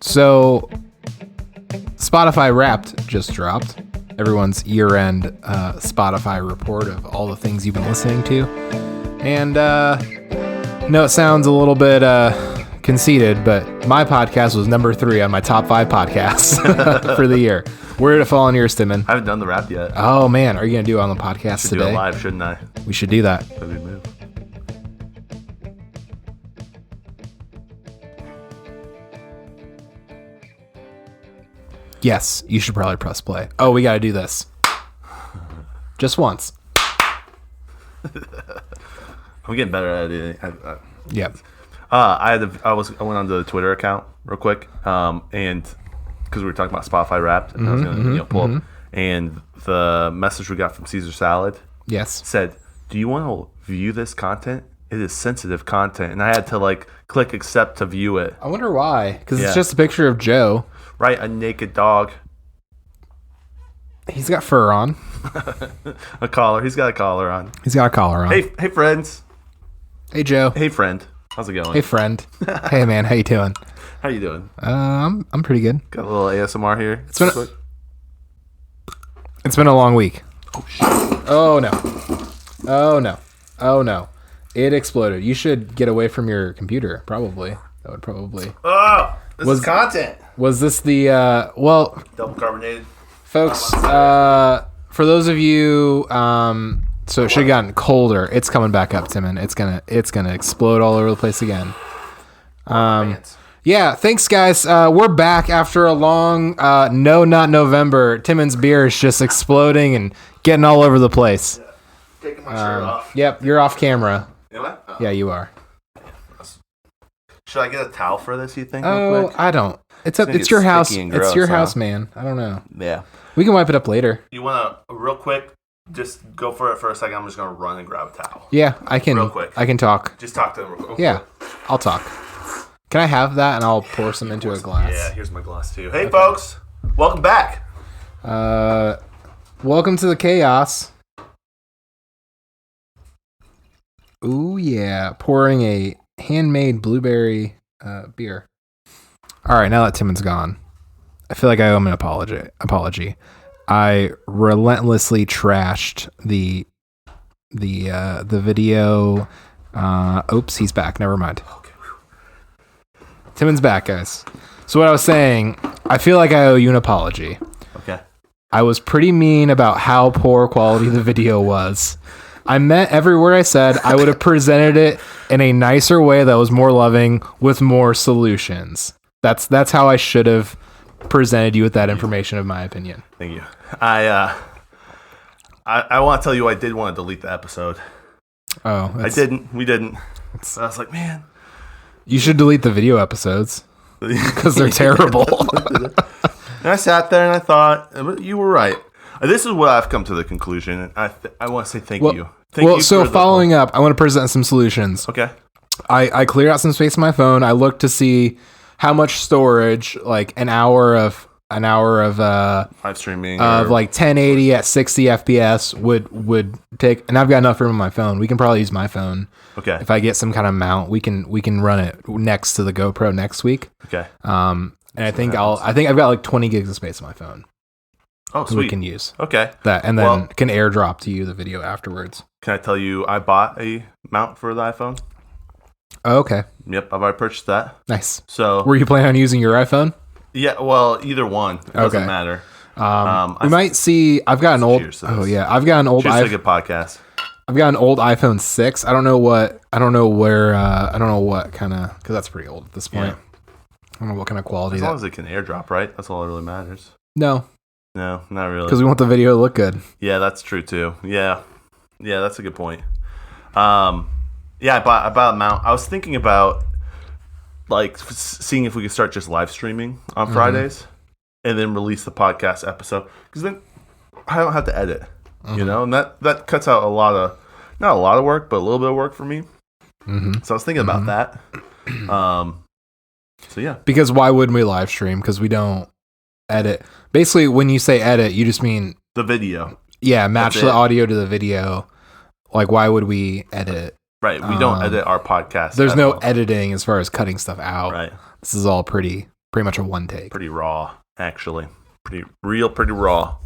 So, Spotify Wrapped just dropped. Everyone's year-end Spotify report of all the things you've been listening to. And, no, it sounds a little bit conceited, but my podcast was number 3 on my top 5 podcasts for the year. Where did it fall on yours, Timon? I haven't done the rap yet. Oh, man. Are you going to do it on the podcast should today? Do it live, shouldn't I? We should do that. That'd be a move. Yes, you should probably press play. Oh, we got to do this. Just once. I'm getting better at it. Yep. I went on the Twitter account real quick, and because we were talking about Spotify Wrapped, and I was going to pull up, and the message we got from Caesar Salad, yes, said, "Do you want to view this content? It is sensitive content," and I had to click accept to view it. I wonder why, because it's just a picture of Joe. Right, a naked dog. He's got fur on. A collar. He's got a collar on. He's got a collar on. Hey, friends. Hey, Joe. Hey, friend. How's it going? Hey, friend. Hey, man. How you doing? How you doing? I'm pretty good. Got a little ASMR here. It's been a long week. Oh, shit. Oh, no. Oh, no. Oh, no. It exploded. You should get away from your computer, probably. That would probably... Oh! This is content. Was this the... double carbonated. Folks, for those of you... so it should have gotten colder. It's coming back up, Timon. It's gonna explode all over the place again. Yeah, thanks, guys. We're back after a long... no, not November. Timon's beer is just exploding and getting all over the place. Yeah. Taking my shirt off. Yep, you're off camera. Am I? Oh. Yeah, you are. Should I get a towel for this, you think? Oh, I don't. It's your house. It's your house, man. I don't know. Yeah. We can wipe it up later. You want to, real quick, just go for it for a second. I'm just going to run and grab a towel. Yeah, I can. Real quick. I can talk. Just talk to them real quick. Yeah, I'll talk. Can I have that and I'll pour some into a glass? Yeah, here's my glass too. Hey, folks. Welcome back. Welcome to the chaos. Ooh, yeah. Pouring a handmade blueberry beer. All right, now that Timon's gone, I feel like I owe him an apology. I relentlessly trashed the video. Oops, he's back. Never mind. Timon's back, guys. So what I was saying, I feel like I owe you an apology. Okay. I was pretty mean about how poor quality the video was. I meant every word I said. I would have presented it in a nicer way that was more loving with more solutions. That's how I should have presented you with that information, of my opinion. Thank you. I want to tell you I did want to delete the episode. Oh, I didn't. We didn't. So I was like, man. You should delete the video episodes because they're terrible. And I sat there and I thought, you were right. This is what I've come to the conclusion. I want to say thank you. So following up, I want to present some solutions. Okay. I cleared out some space on my phone. I looked to see how much storage, like an hour of live streaming of like 1080 at 60 FPS would take, and I've got enough room on my phone. We can probably use my phone. Okay. If I get some kind of mount, we can run it next to the GoPro next week. Okay. And I think I've got like 20 gigs of space on my phone. Oh, sweet. We can use. Okay. That, and then can airdrop to you the video afterwards. Can I tell you I bought a mount for the iPhone? Oh, okay. Yep, I've already purchased that. Nice. So, were you planning on using your iPhone? Yeah, well, either one. It doesn't matter. We might see. I've got an old. Oh yeah, I've got an old. Cheers to a good podcast. I've got an old iPhone 6. I don't know what kind of, because that's pretty old at this point. Yeah. I don't know what kind of quality. As long as it can airdrop, right? That's all that really matters. No, not really. Because we want the video to look good. Yeah, that's true too. Yeah, that's a good point. Yeah, I bought a mount. I was thinking about seeing if we could start just live streaming on Fridays, and then release the podcast episode, because then I don't have to edit, you know, and that cuts out not a lot of work, but a little bit of work for me. So I was thinking about that. So yeah, because why wouldn't we live stream? Because we don't edit. Basically, when you say edit, you just mean the video. Yeah, match the audio to the video. Like, why would we edit Right. We don't edit our podcast. There's no editing as far as cutting stuff out. Right. This is all pretty much a one take. Pretty raw, actually. Pretty raw.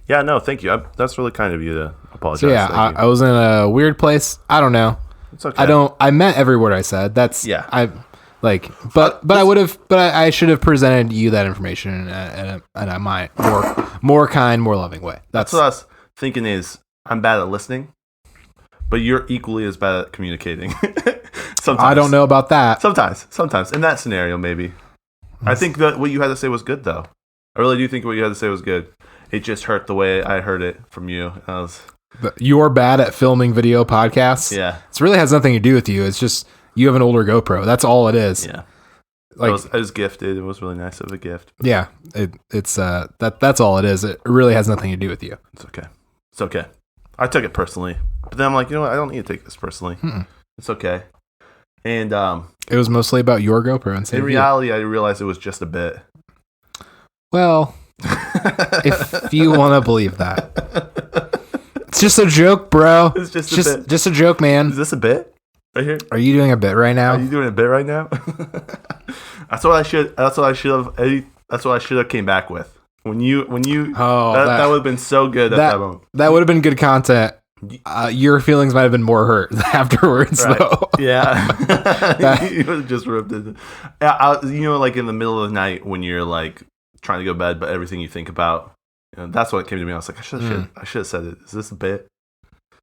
Yeah, no, thank you. That's really kind of you to apologize. So yeah, I was in a weird place. I don't know. It's okay. I meant every word I said. But I should have presented you that information in a more kind, more loving way. That's what I was thinking is I'm bad at listening, but you're equally as bad at communicating. Sometimes. I don't know about that. Sometimes. In that scenario, maybe. I think that what you had to say was good, though. I really do think what you had to say was good. It just hurt the way I heard it from you. You're bad at filming video podcasts. Yeah. It really has nothing to do with you. It's just you have an older GoPro. That's all it is. Yeah. I was gifted. It was really nice of a gift. Yeah. That's all it is. It really has nothing to do with you. It's okay. I took it personally. But then I'm like, you know what? I don't need to take this personally. It's okay. And it was mostly about your GoPro. And in reality, I realized it was just a bit. Well, if you want to believe that. It's just a joke, bro. It's just a joke, man. Is this a bit right here? Are you doing a bit right now? Are you doing a bit right now? That's what I should have came back with. When you that would have been so good at that moment. That would have been good content. Your feelings might have been more hurt afterwards, right. though. Yeah. You would have just ripped it. Like in the middle of the night when you're like trying to go to bed, but everything you think about, that's what came to me. I was like, I should have said it. Is this a bit?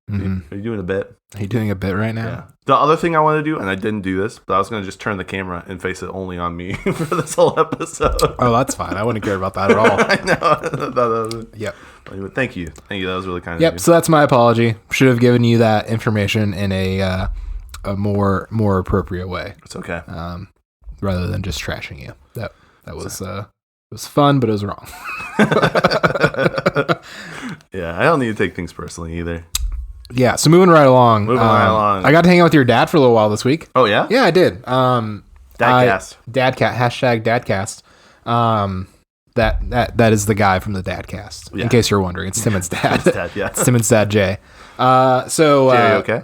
Are you doing a bit? Are you doing a bit right now? Yeah. The other thing I want to do, and I didn't do this, but I was going to just turn the camera and face it only on me for this whole episode. Oh, that's fine. I wouldn't care about that at all. I know. Yep. Thank you. That was really kind of you. Yep. So that's my apology. Should have given you that information in a more appropriate way. It's okay. Rather than just trashing you. That was it was fun, but it was wrong. Yeah, I don't need to take things personally either. Yeah, so moving right along. I got to hang out with your dad for a little while this week. Oh, yeah? Yeah, I did. Dadcast. Dadcast. That is the guy from the Dadcast. Yeah. In case you're wondering, it's Timon's dad. It's Timon's dad, Jay. Jay, are you okay?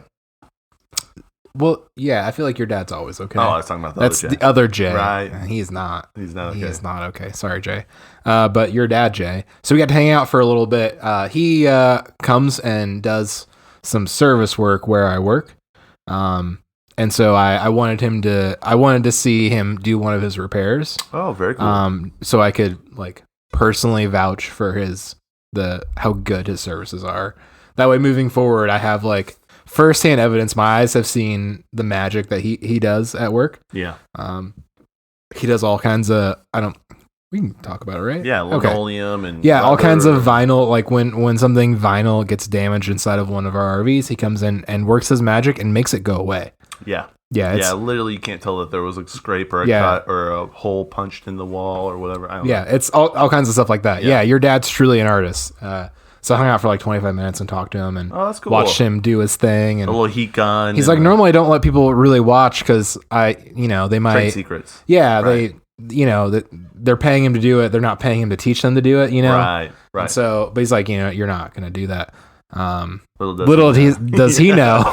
Well, yeah, I feel like your dad's always okay. Oh, I was talking about That's Jay. the other Jay. Right. He's not. He's not okay. He is not okay. Sorry, Jay. But your dad, Jay. So we got to hang out for a little bit. He comes and does some service work where I work. And so I wanted to see him do one of his repairs. Oh, very cool. So I could like personally vouch for how good his services are. That way, moving forward, I have like firsthand evidence. My eyes have seen the magic that he does at work. Yeah. He does all kinds of we can talk about it, right? Yeah, linoleum and all kinds of vinyl. Like when something vinyl gets damaged inside of one of our RVs, he comes in and works his magic and makes it go away. Yeah. Yeah. Literally, you can't tell that there was a scrape or a cut or a hole punched in the wall or whatever. I don't know. It's all kinds of stuff like that. Yeah, your dad's truly an artist. So I hung out for like 25 minutes and talked to him and that's cool. Watched him do his thing. And a little heat gun. He's like, normally I don't let people really watch because they might trade secrets. Yeah, right. They're paying him to do it. They're not paying him to teach them to do it. Right. And so, but he's like, you're not going to do that. Little does he know?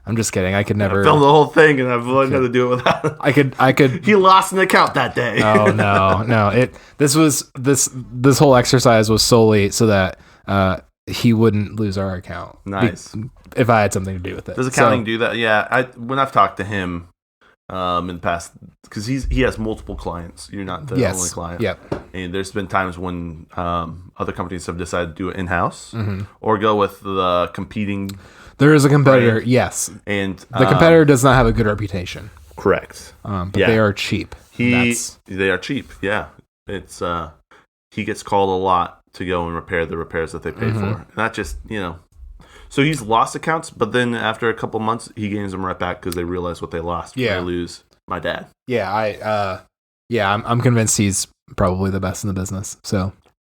I'm just kidding. I could never film the whole thing, and I've learned how to do it without it. I could. He lost an account that day. Oh no! This whole exercise was solely so that he wouldn't lose our account. Nice. If I had something to do with it. Does accounting do that? Yeah. When I've talked to him in the past, because he has multiple clients. You're not the only client. Yep. And there's been times when other companies have decided to do it in-house or go with the competing. There is a competitor, brand. Yes. And the competitor does not have a good reputation. Correct. But they are cheap. They are cheap, yeah. It's he gets called a lot to go and repair the repairs that they pay for. Not just, So he's lost accounts, but then after a couple months, he gains them right back because they realize what they lost. Yeah. They lose my dad. Yeah, I'm convinced he's probably the best in the business. So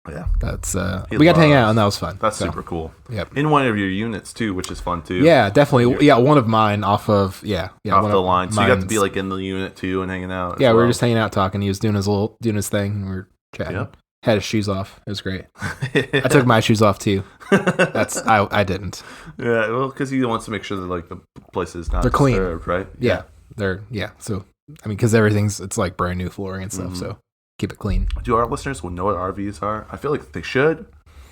yeah, that's we got to hang out and that was fun. That's super cool. Yep. In one of your units too, which is fun too. Yeah, definitely. Yeah, one of mine off of off the line. So you got to be like in the unit too and hanging out. Yeah, we were just hanging out talking. He was doing his thing. We were chatting. Yep. Had his shoes off. It was great. I took my shoes off too. I didn't. Yeah, well, because he wants to make sure that like the place is not they're clean, disturbed, right? Yeah, So I mean, because it's like brand new flooring and stuff. So keep it clean. Do our listeners will know what RVs are? I feel like they should,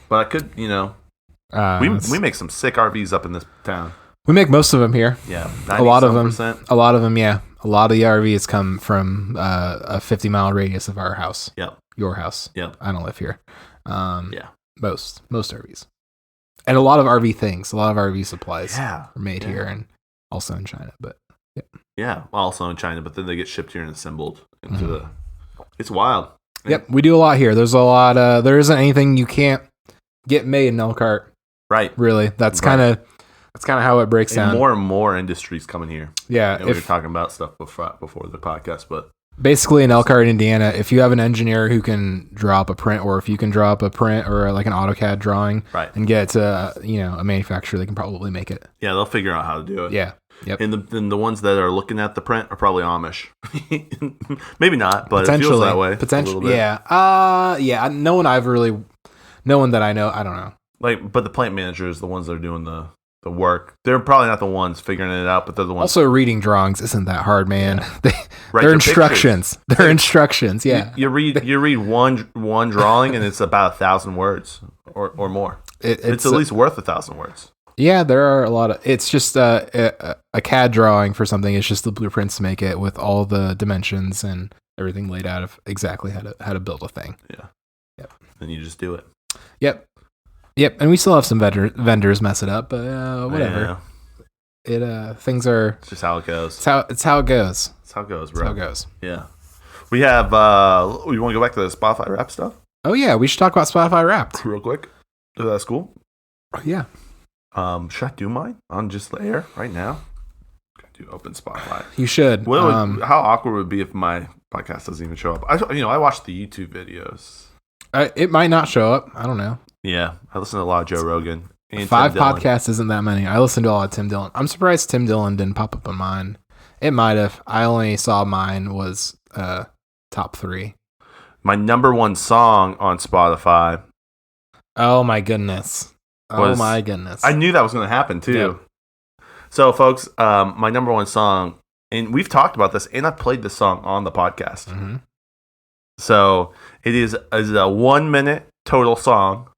but I could, we make some sick RVs up in this town. We make most of them here. Yeah, a lot of them. Yeah, a lot of the RVs come from a 50-mile radius of our house. Yep. Your house. Yep. I don't live here. Yeah. Most RVs, and a lot of RV things. A lot of RV supplies. Are made here and also in China. But yeah, also in China, but then they get shipped here and assembled into the. It's wild. Yep, we do a lot here. There's a lot. There isn't anything you can't get made in Elkhart. Right. Really, that's kind of how it breaks down. More and more industries coming here. Yeah, we were talking about stuff before the podcast, but basically in Elkhart, Indiana, if you have an engineer who can drop a print, or if you can drop a print or like an AutoCAD drawing, and get it to a manufacturer, they can probably make it. Yeah, they'll figure out how to do it. Yeah. Yep. And the ones that are looking at the print are probably Amish. Maybe not, but it feels that way. Potentially, yeah. No one that I know. I don't know. But the plant managers, the ones that are doing the work, they're probably not the ones figuring it out, but they're the ones. Also, reading drawings isn't that hard, man. Yeah. They're instructions. Pictures. They're instructions. Yeah. You read one drawing, and it's about 1,000 words or more. It's at least worth 1,000 words. Yeah, there are a lot of. It's just a CAD drawing for something. It's just the blueprints to make it with all the dimensions and everything laid out of exactly how to build a thing. Yeah. Yep. And you just do it. Yep. And we still have some vendors mess it up, but whatever. Yeah. Things are. It's just how it goes. It's how it goes. It's how it goes, bro. It's how it goes. Yeah. We have. You want to go back to the Spotify rap stuff? Oh yeah, we should talk about Spotify Wrapped real quick. That's cool. Yeah. Should I do mine on just the air right now? Do open Spotify. You should. How awkward would it be if my podcast doesn't even show up? I watch the YouTube videos. It might not show up. I don't know. Yeah, I listen to a lot of Joe Rogan. And 5 podcasts isn't that many. I listen to a lot of Tim Dillon. I'm surprised Tim Dillon didn't pop up on mine. It might have. I only saw mine was top 3. My number 1 song on Spotify. Oh my goodness. I knew that was going to happen too. Yep. So, folks, my number 1 song, and we've talked about this, and I've played this song on the podcast. Mm-hmm. So it is a 1 minute total song,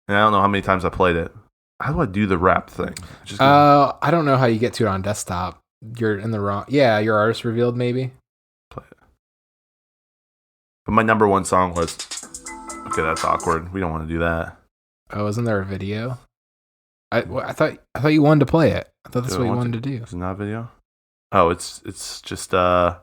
and I don't know how many times I played it. How do I do the rap thing? I don't know how you get to it on desktop. You're in the wrong. Yeah, your artist revealed maybe. Play it. But my number 1 song was. Okay, that's awkward. We don't want to do that. Oh, isn't there a video? I thought you wanted to play it. I thought that's what you wanted to do. Is it not a video? Oh, it's just the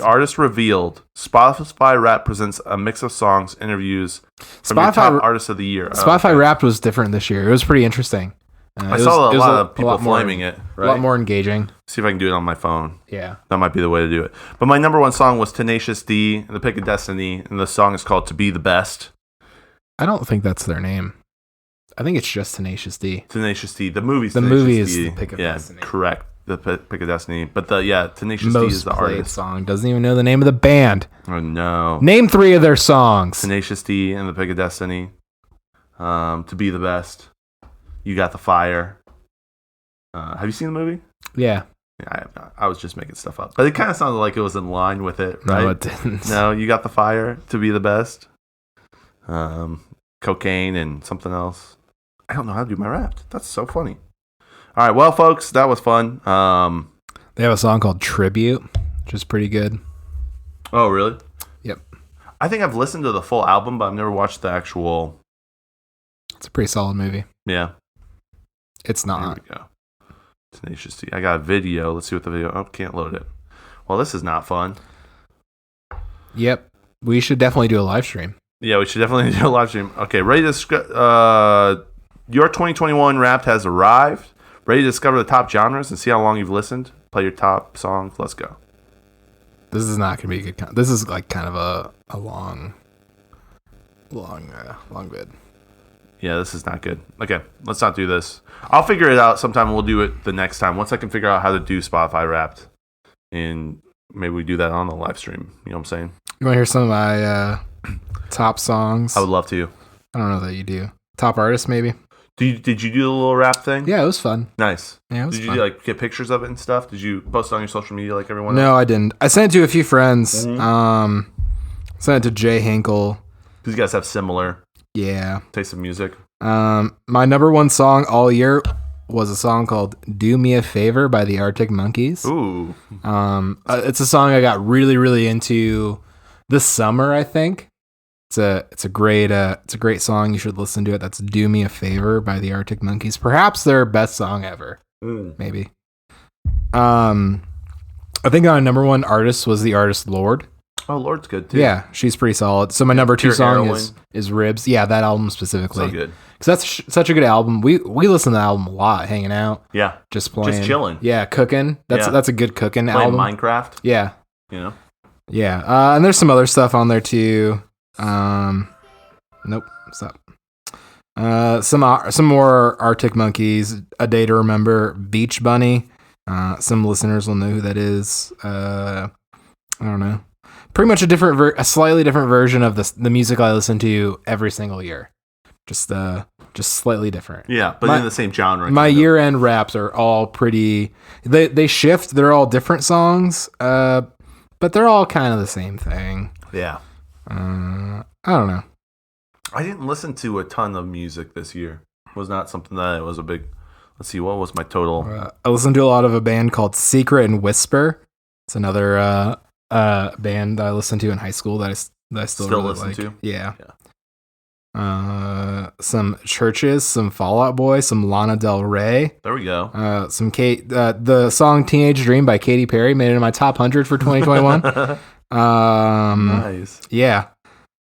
artist revealed. Spotify Rap presents a mix of songs, interviews from your top artists of the year. Spotify Wrapped was different this year. It was pretty interesting. I saw a lot of people flaming it. Right? A lot more engaging. See if I can do it on my phone. Yeah, that might be the way to do it. But my number 1 song was Tenacious D, The Pick of Destiny, and the song is called "To Be the Best." I don't think that's their name. I think it's just Tenacious D. Tenacious D. The movie is The Pick of Destiny. Correct. The Pick of Destiny. But Tenacious D is the artist. Song. Doesn't even know the name of the band. Oh, no. Name 3 of their songs. Tenacious D and The Pick of Destiny. To Be the Best. You Got the Fire. Have you seen the movie? Yeah. I was just making stuff up. But it kind of sounded like it was in line with it, right? No, it didn't. No, You Got the Fire. To Be the Best. Cocaine and something else. I don't know how to do my rap. That's so funny. All right, well, folks, that was fun. They have a song called Tribute, which is pretty good. Oh, really? Yep. I think I've listened to the full album, but I've never watched the actual. It's a pretty solid movie. Yeah. It's not. Here we go. Tenacious D. I got a video. Let's see what the video. Oh, can't load it. Well, this is not fun. Yep. We should definitely do a live stream. Yeah, we should definitely do a live stream. Okay, ready to your 2021 Wrapped has arrived. Ready to discover the top genres and see how long you've listened? Play your top songs. Let's go. This is not going to be a good. This is like kind of a long vid. Yeah, this is not good. Okay, let's not do this. I'll figure it out sometime. We'll do it the next time once I can figure out how to do Spotify Wrapped, and maybe we do that on the live stream. You know what I'm saying? You want to hear some of my top songs? I would love to. I don't know that you do. Top artists, maybe? Did you do the little rap thing? Yeah, it was fun. Nice. Yeah, it was Did fun. you like get pictures of it and stuff? Did you post it on your social media like everyone No, else? I didn't. I sent it to a few friends. Mm-hmm. Sent it to Jay Hinkle. Because you guys have similar Yeah. taste of music. My number one song all year was a song called "Do Me a Favor" by the Arctic Monkeys. Ooh. It's a song I got really, really into this summer, I think. It's a great song. You should listen to it. That's "Do Me a Favor" by the Arctic Monkeys. Perhaps their best song ever. Maybe. I think my number one artist was the artist Lorde. Oh, Lord's good too. Yeah, she's pretty solid. So my number two Pure song Heroine. is Ribs. Yeah, that album specifically. So good. Because that's such a good album. We listen to the album a lot, hanging out, Yeah. just playing, Just chilling. Yeah, cooking. That's a good cooking Playing album. Minecraft. Yeah, You know. yeah. And there's some other stuff on there too. Nope. Stop. Some more Arctic Monkeys. A Day to Remember. Beach Bunny. Some listeners will know who that is. I don't know. Pretty much a slightly different version of the music I listen to every single year. Just slightly different. Yeah, but in the same genre. My kind of. year-end raps are all pretty. They shift. They're all different songs. But they're all kind of the same thing. Yeah. I don't know. I didn't listen to a ton of music this year. It was not something that was a big. Let's see, what was my total? I listened to a lot of a band called Secret and Whisper. It's another band that I listened to in high school that I still really listen like. to? Yeah. Some Churches, some Fall Out Boy, some Lana Del Rey. There we go. Some the song Teenage Dream by Katy Perry made it in my top 100 for 2021. Nice. Yeah.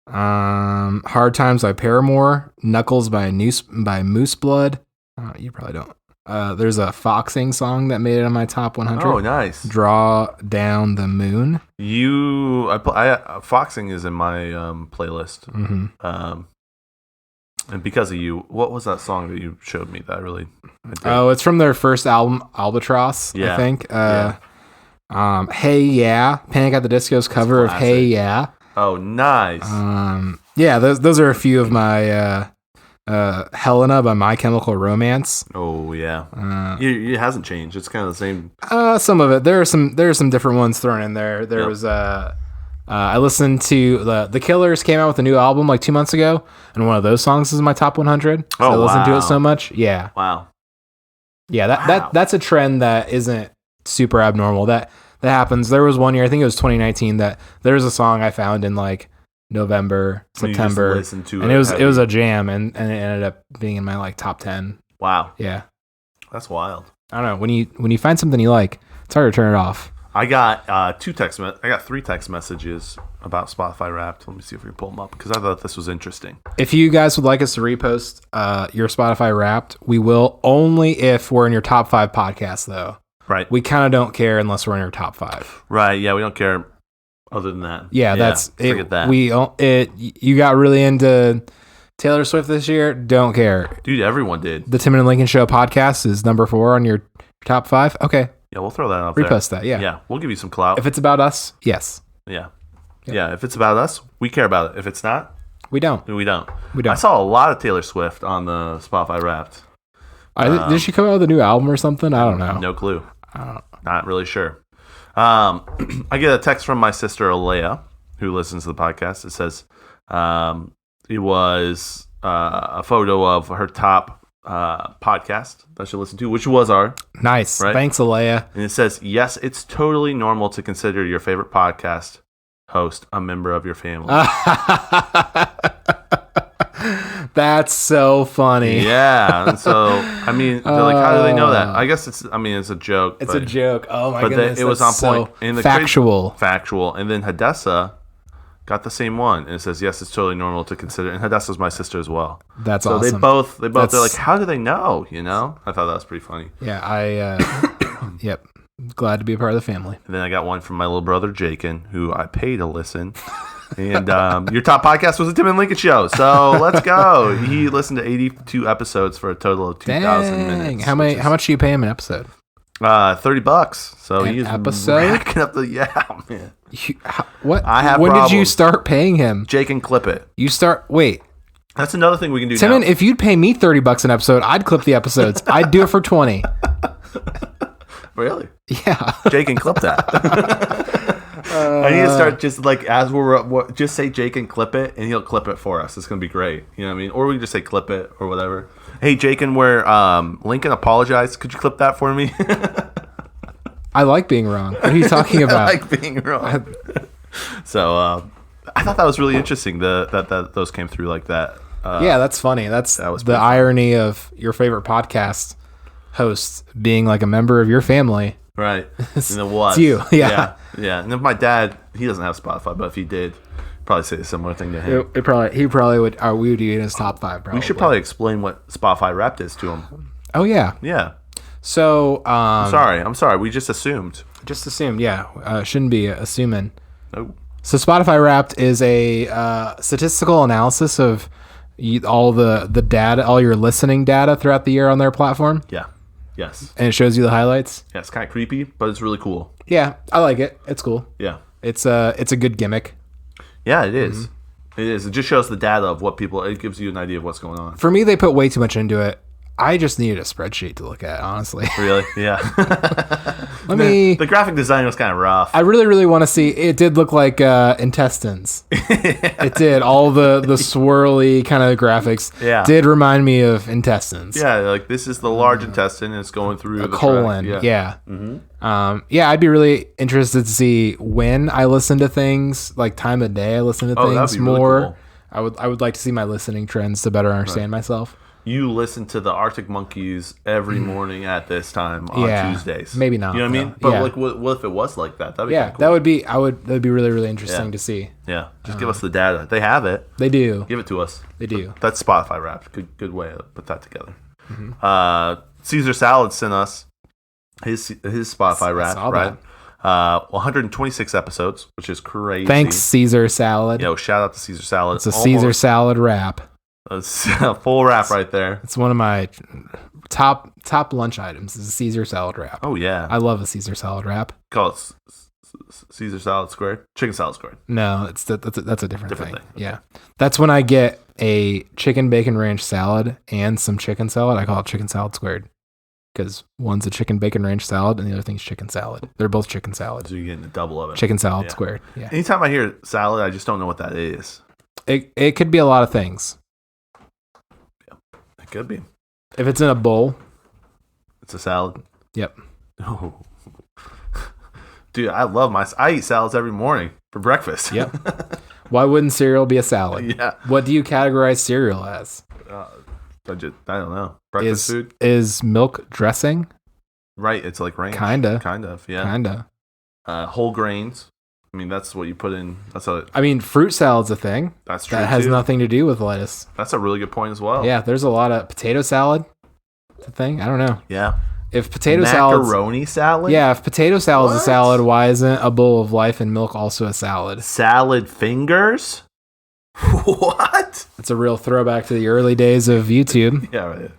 Hard Times by Paramore, Knuckles by Moose Blood. You probably don't. There's a Foxing song that made it on my top 100. Oh, nice. Draw Down the Moon. Foxing is in my playlist. Mm-hmm. And because of you, what was that song that you showed me that I dig? Oh, it's from their first album, Albatross, Yeah. I think. Yeah. Hey Yeah, Panic at the Disco's cover of Hey Yeah. Oh, nice. Yeah, those are a few of my Helena by My Chemical Romance. Oh, yeah. It hasn't changed. It's kind of the same. Some of it. There are some different ones thrown in there. There was I listened to the Killers came out with a new album like 2 months ago, and one of those songs is in my top 100. So I listened to it so much. Yeah. Wow. Yeah, that's a trend that isn't super abnormal. That happens. There was one year, I think it was 2019, that there was a song I found in like November, September, and it was a jam, and it ended up being in my like top 10. Wow. Yeah. That's wild. I don't know, when you find something you like, it's hard to turn it off. I got 3 text messages about Spotify Wrapped. Let me see if we can pull them up because I thought this was interesting. If you guys would like us to repost your Spotify Wrapped, we will, only if we're in your top 5 podcasts, though. Right. We kind of don't care unless we're in your top 5. Right. Yeah, we don't care other than that. Yeah, that's it. Forget that. You got really into Taylor Swift this year? Don't care. Dude, everyone did. The Timon and Lincoln Show podcast is number 4 on your top 5. Okay. Yeah, we'll throw that out Repost there. that, yeah. Yeah, we'll give you some clout. If it's about us, yes. Yeah. Yeah, if it's about us, we care about it. If it's not, we don't. We don't. We don't. I saw a lot of Taylor Swift on the Spotify Wrapped. Did she come out with a new album or something? I don't know. No clue. Not really sure. I get a text from my sister Alea, who listens to the podcast. It says it was a photo of her top podcast that she listened to, which was our nice. Right? Thanks, Alea. And it says, yes, it's totally normal to consider your favorite podcast host a member of your family. That's so funny. Yeah. And so, I mean, they're like, how do they know that? I guess it's a joke. It's a joke. Oh my goodness. It was on point. And factual. Factual. And then Hadessa got the same one. And it says, yes, it's totally normal to consider. And Hadessa's my sister as well. That's so awesome. They're like, how do they know? You know? I thought that was pretty funny. Yeah, yep. Glad to be a part of the family. And then I got one from my little brother, Jakin, who I pay to listen. And your top podcast was the Timon and Lincoln Show. So let's go. He listened to 82 episodes for a total of 2,000 minutes. How much do you pay him an episode? $30. So An he's episode? racking up man. What? I have when did you problems. start paying him? Jake and clip it. Wait. That's another thing we can do Timon, now. if you'd pay me $30 an episode, I'd clip the episodes. I'd do it for 20. Really? Yeah. Jake and clip that. I need to start just like as we're just say Jake and clip it, and he'll clip it for us. It's gonna be great. You know what I mean? Or we can just say clip it or whatever. Hey, Jake and where Lincoln apologized. Could you clip that for me? I like being wrong. What are you talking about? I like being wrong. So I thought that was really interesting. That those came through like that. Yeah, that's funny. That was the irony of your favorite podcast host being like a member of your family. Right. And it was. It's you. Yeah. Yeah. And if my dad, he doesn't have Spotify, but if he did, probably say a similar thing to him. He probably would. We would do it in his top 5. Probably. We should probably explain what Spotify Wrapped is to him. Oh yeah. Yeah. So I'm sorry. We just assumed. Just assumed. Yeah. Shouldn't be assuming. Nope. So Spotify Wrapped is a statistical analysis of all the data, all your listening data throughout the year on their platform. Yeah. Yes. And it shows you the highlights. Yeah, it's kind of creepy, but it's really cool. Yeah, I like it. It's cool. Yeah. It's a good gimmick. Yeah, it is. Mm-hmm. It is. It just shows the data of what people. It gives you an idea of what's going on. For me, they put way too much into it. I just needed a spreadsheet to look at, honestly. Really? Yeah. The graphic design was kind of rough. I really, really want to see. It did look like intestines. It did. All the swirly kind of graphics did remind me of intestines. Yeah, like this is the large intestine and it's going through a the colon. tract. Yeah. Mm-hmm. I'd be really interested to see when I listen to things, like time of day I listen to things that'd be more. really cool. I would like to see my listening trends to better understand myself. You listen to the Arctic Monkeys every morning at this time on Tuesdays. Maybe not. You know what I mean? But like, what if it was like that? That'd be cool. That would be. That'd be really, really interesting to see. Yeah, just give us the data. They have it. They do. Give it to us. They do. That's Spotify Wrapped. Good way to put that together. Caesar Salad sent us his Spotify Wrapped. Right. 126 episodes, which is crazy. Thanks, Caesar Salad. Yo, shout out to Caesar Salad. It's a Caesar Salad wrap. A full wrap right there. It's one of my top lunch items. Is a Caesar salad wrap. Oh yeah, I love a Caesar salad wrap. Call it Caesar salad squared, chicken salad squared. No, that's a different thing. Yeah, that's when I get a chicken bacon ranch salad and some chicken salad. I call it chicken salad squared because one's a chicken bacon ranch salad and the other thing's chicken salad. They're both chicken salads. So you're getting a double of it. Chicken salad squared. Yeah. Anytime I hear salad, I just don't know what that is. It could be a lot of things. It could be. If it's in a bowl, it's a salad. Yep. Oh. Dude, I eat salads every morning for breakfast. Yep. Why wouldn't cereal be a salad? Yeah. What do you categorize cereal as? I don't know. Breakfast food? Is milk dressing? Right. It's like ranch. Kind of. Yeah. Kinda. Whole grains. I mean, that's what you put in. Fruit salad's a thing. That's true. That has nothing to do with lettuce. That's a really good point as well. Yeah, there's a lot of potato salad. It's a thing. I don't know. Yeah. If potato salad, macaroni salad. Yeah, if potato salad is a salad, why isn't a bowl of life and milk also a salad? Salad fingers. What? It's a real throwback to the early days of YouTube. Yeah, right.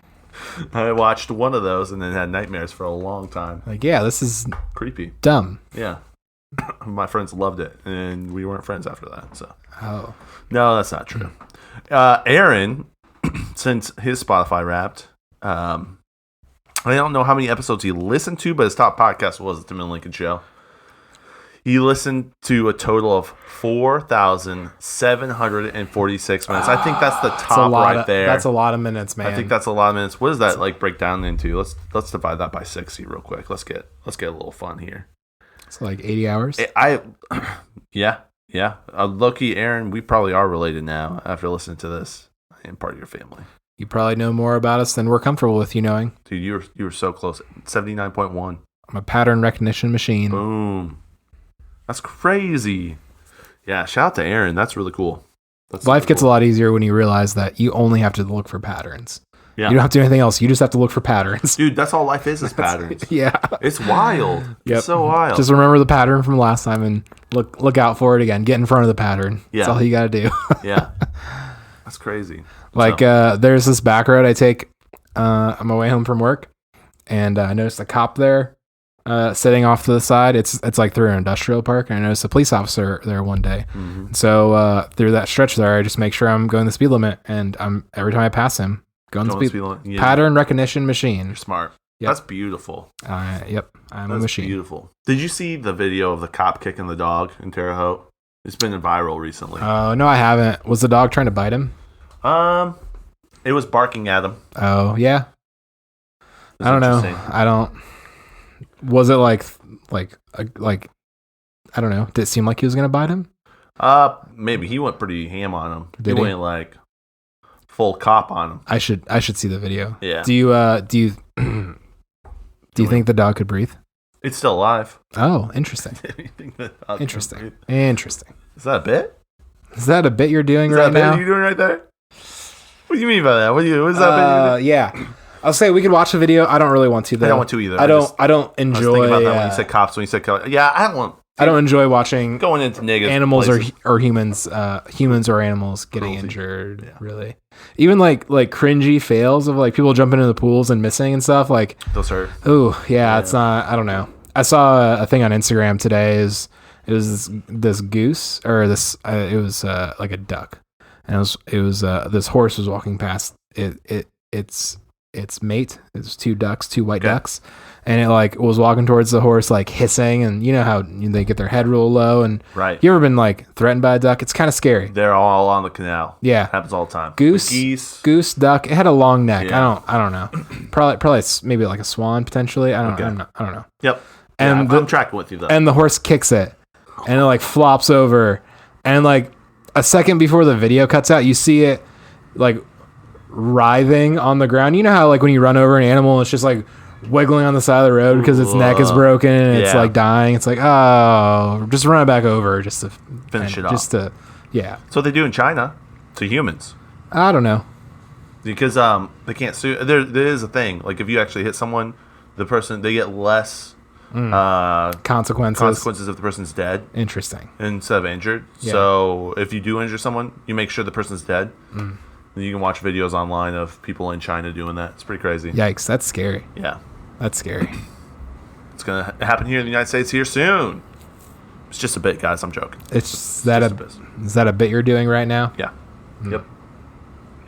I watched one of those and then had nightmares for a long time. Like, yeah, this is creepy. Dumb. Yeah. My friends loved it, and we weren't friends after that. So, no, that's not true. Aaron, since his Spotify Wrapped, I don't know how many episodes he listened to, but his top podcast was the Timon and Lincoln Show. He listened to a total of 4,746 minutes. I think that's the top there. That's a lot of minutes, man. I think that's a lot of minutes. What does that like break down into? Let's divide that by 60 real quick. Let's get a little fun here. It's like 80 hours. Yeah. Low-key, Aaron, we probably are related now after listening to this. I am part of your family. You probably know more about us than we're comfortable with you knowing. Dude, you were so close. 79.1. I'm a pattern recognition machine. Boom. That's crazy. Yeah, shout out to Aaron. That's really cool. Life gets a lot easier when you realize that you only have to look for patterns. Yeah. You don't have to do anything else. You just have to look for patterns. Dude, that's all life is patterns. Yeah. It's wild. Yep. It's so wild. Just remember the pattern from last time and look out for it again. Get in front of the pattern. Yeah. That's all you got to do. Yeah. That's crazy. There's this back road I take on my way home from work, and I noticed a cop there sitting off to the side. It's like through an industrial park. And I noticed a police officer there one day. Mm-hmm. So through that stretch there, I just make sure I'm going the speed limit, and every time I pass him, going the speed limit. Yeah. Pattern recognition machine. You're smart. Yep. That's beautiful. Yep, I'm a machine. Beautiful. Did you see the video of the cop kicking the dog in Terre Haute? It's been viral recently. Oh no, I haven't. Was the dog trying to bite him? It was barking at him. Oh yeah. I don't know. I don't. Was it like I don't know. Did it seem like he was gonna bite him? Maybe he went pretty ham on him. Did he went like full cop on him. I should see the video. Yeah. Do you think the dog could breathe? It's still alive. Oh, interesting. Interesting. Is that a bit? Is that a bit you're doing right now? Is that a bit you're doing right there? What do you mean by that? What is that bit? Yeah. I'll say we could watch the video. I don't really want to though. I don't want to either. I don't enjoy. I was thinking about that when you said cops. When you said cops. Yeah, I don't enjoy watching going into negative animals places. or humans or animals getting injured. Yeah. Really, even like cringy fails of like people jumping into the pools and missing and stuff. Like those hurt. Oh yeah, it's not. I don't know. I saw a thing on Instagram today. It was this goose or this. It was like a duck, and it was this horse was walking past its mate. It was two white ducks. And it like was walking towards the horse, like hissing, and you know how they get their head real low. And right, you ever been like threatened by a duck? It's kind of scary. They're all on the canal. Yeah, happens all the time. Goose, duck. It had a long neck. Yeah. I don't know. Probably maybe like a swan potentially. I don't know. Yep. And I'm tracking with you though. And the horse kicks it, and it like flops over, and like a second before the video cuts out, you see it like writhing on the ground. You know how like when you run over an animal, it's just like wiggling on the side of the road because its neck is broken and it's like dying. It's like, oh, just run it back over just to finish it off. Just to, yeah. So they do in China to humans. I don't know. Because they can't sue. There is a thing. Like if you actually hit someone, they get less consequences if the person's dead. Interesting. Instead of injured. Yeah. So if you do injure someone, you make sure the person's dead. You can watch videos online of people in China doing that. It's pretty crazy. Yikes, that's scary. Yeah. That's scary. It's going to happen here in the United States here soon. It's just a bit, guys. I'm joking. Is that a bit you're doing right now? Yeah. Yep.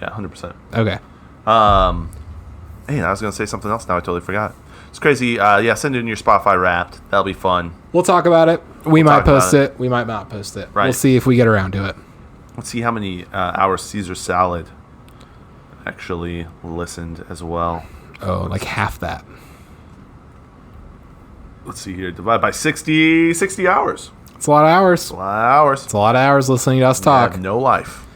Yeah, 100%. Okay. Hey, I was going to say something else. Now I totally forgot. It's crazy. Send in your Spotify Wrapped. That'll be fun. We'll talk about it. We might post it. We might not post it. Right. We'll see if we get around to it. Let's see how many hours Caesar salad actually listened as well. Oh, like half that. Let's see here. Divide by 60 hours. It's a lot of hours. It's a lot of hours. It's a lot of hours listening to us talk. We have no life.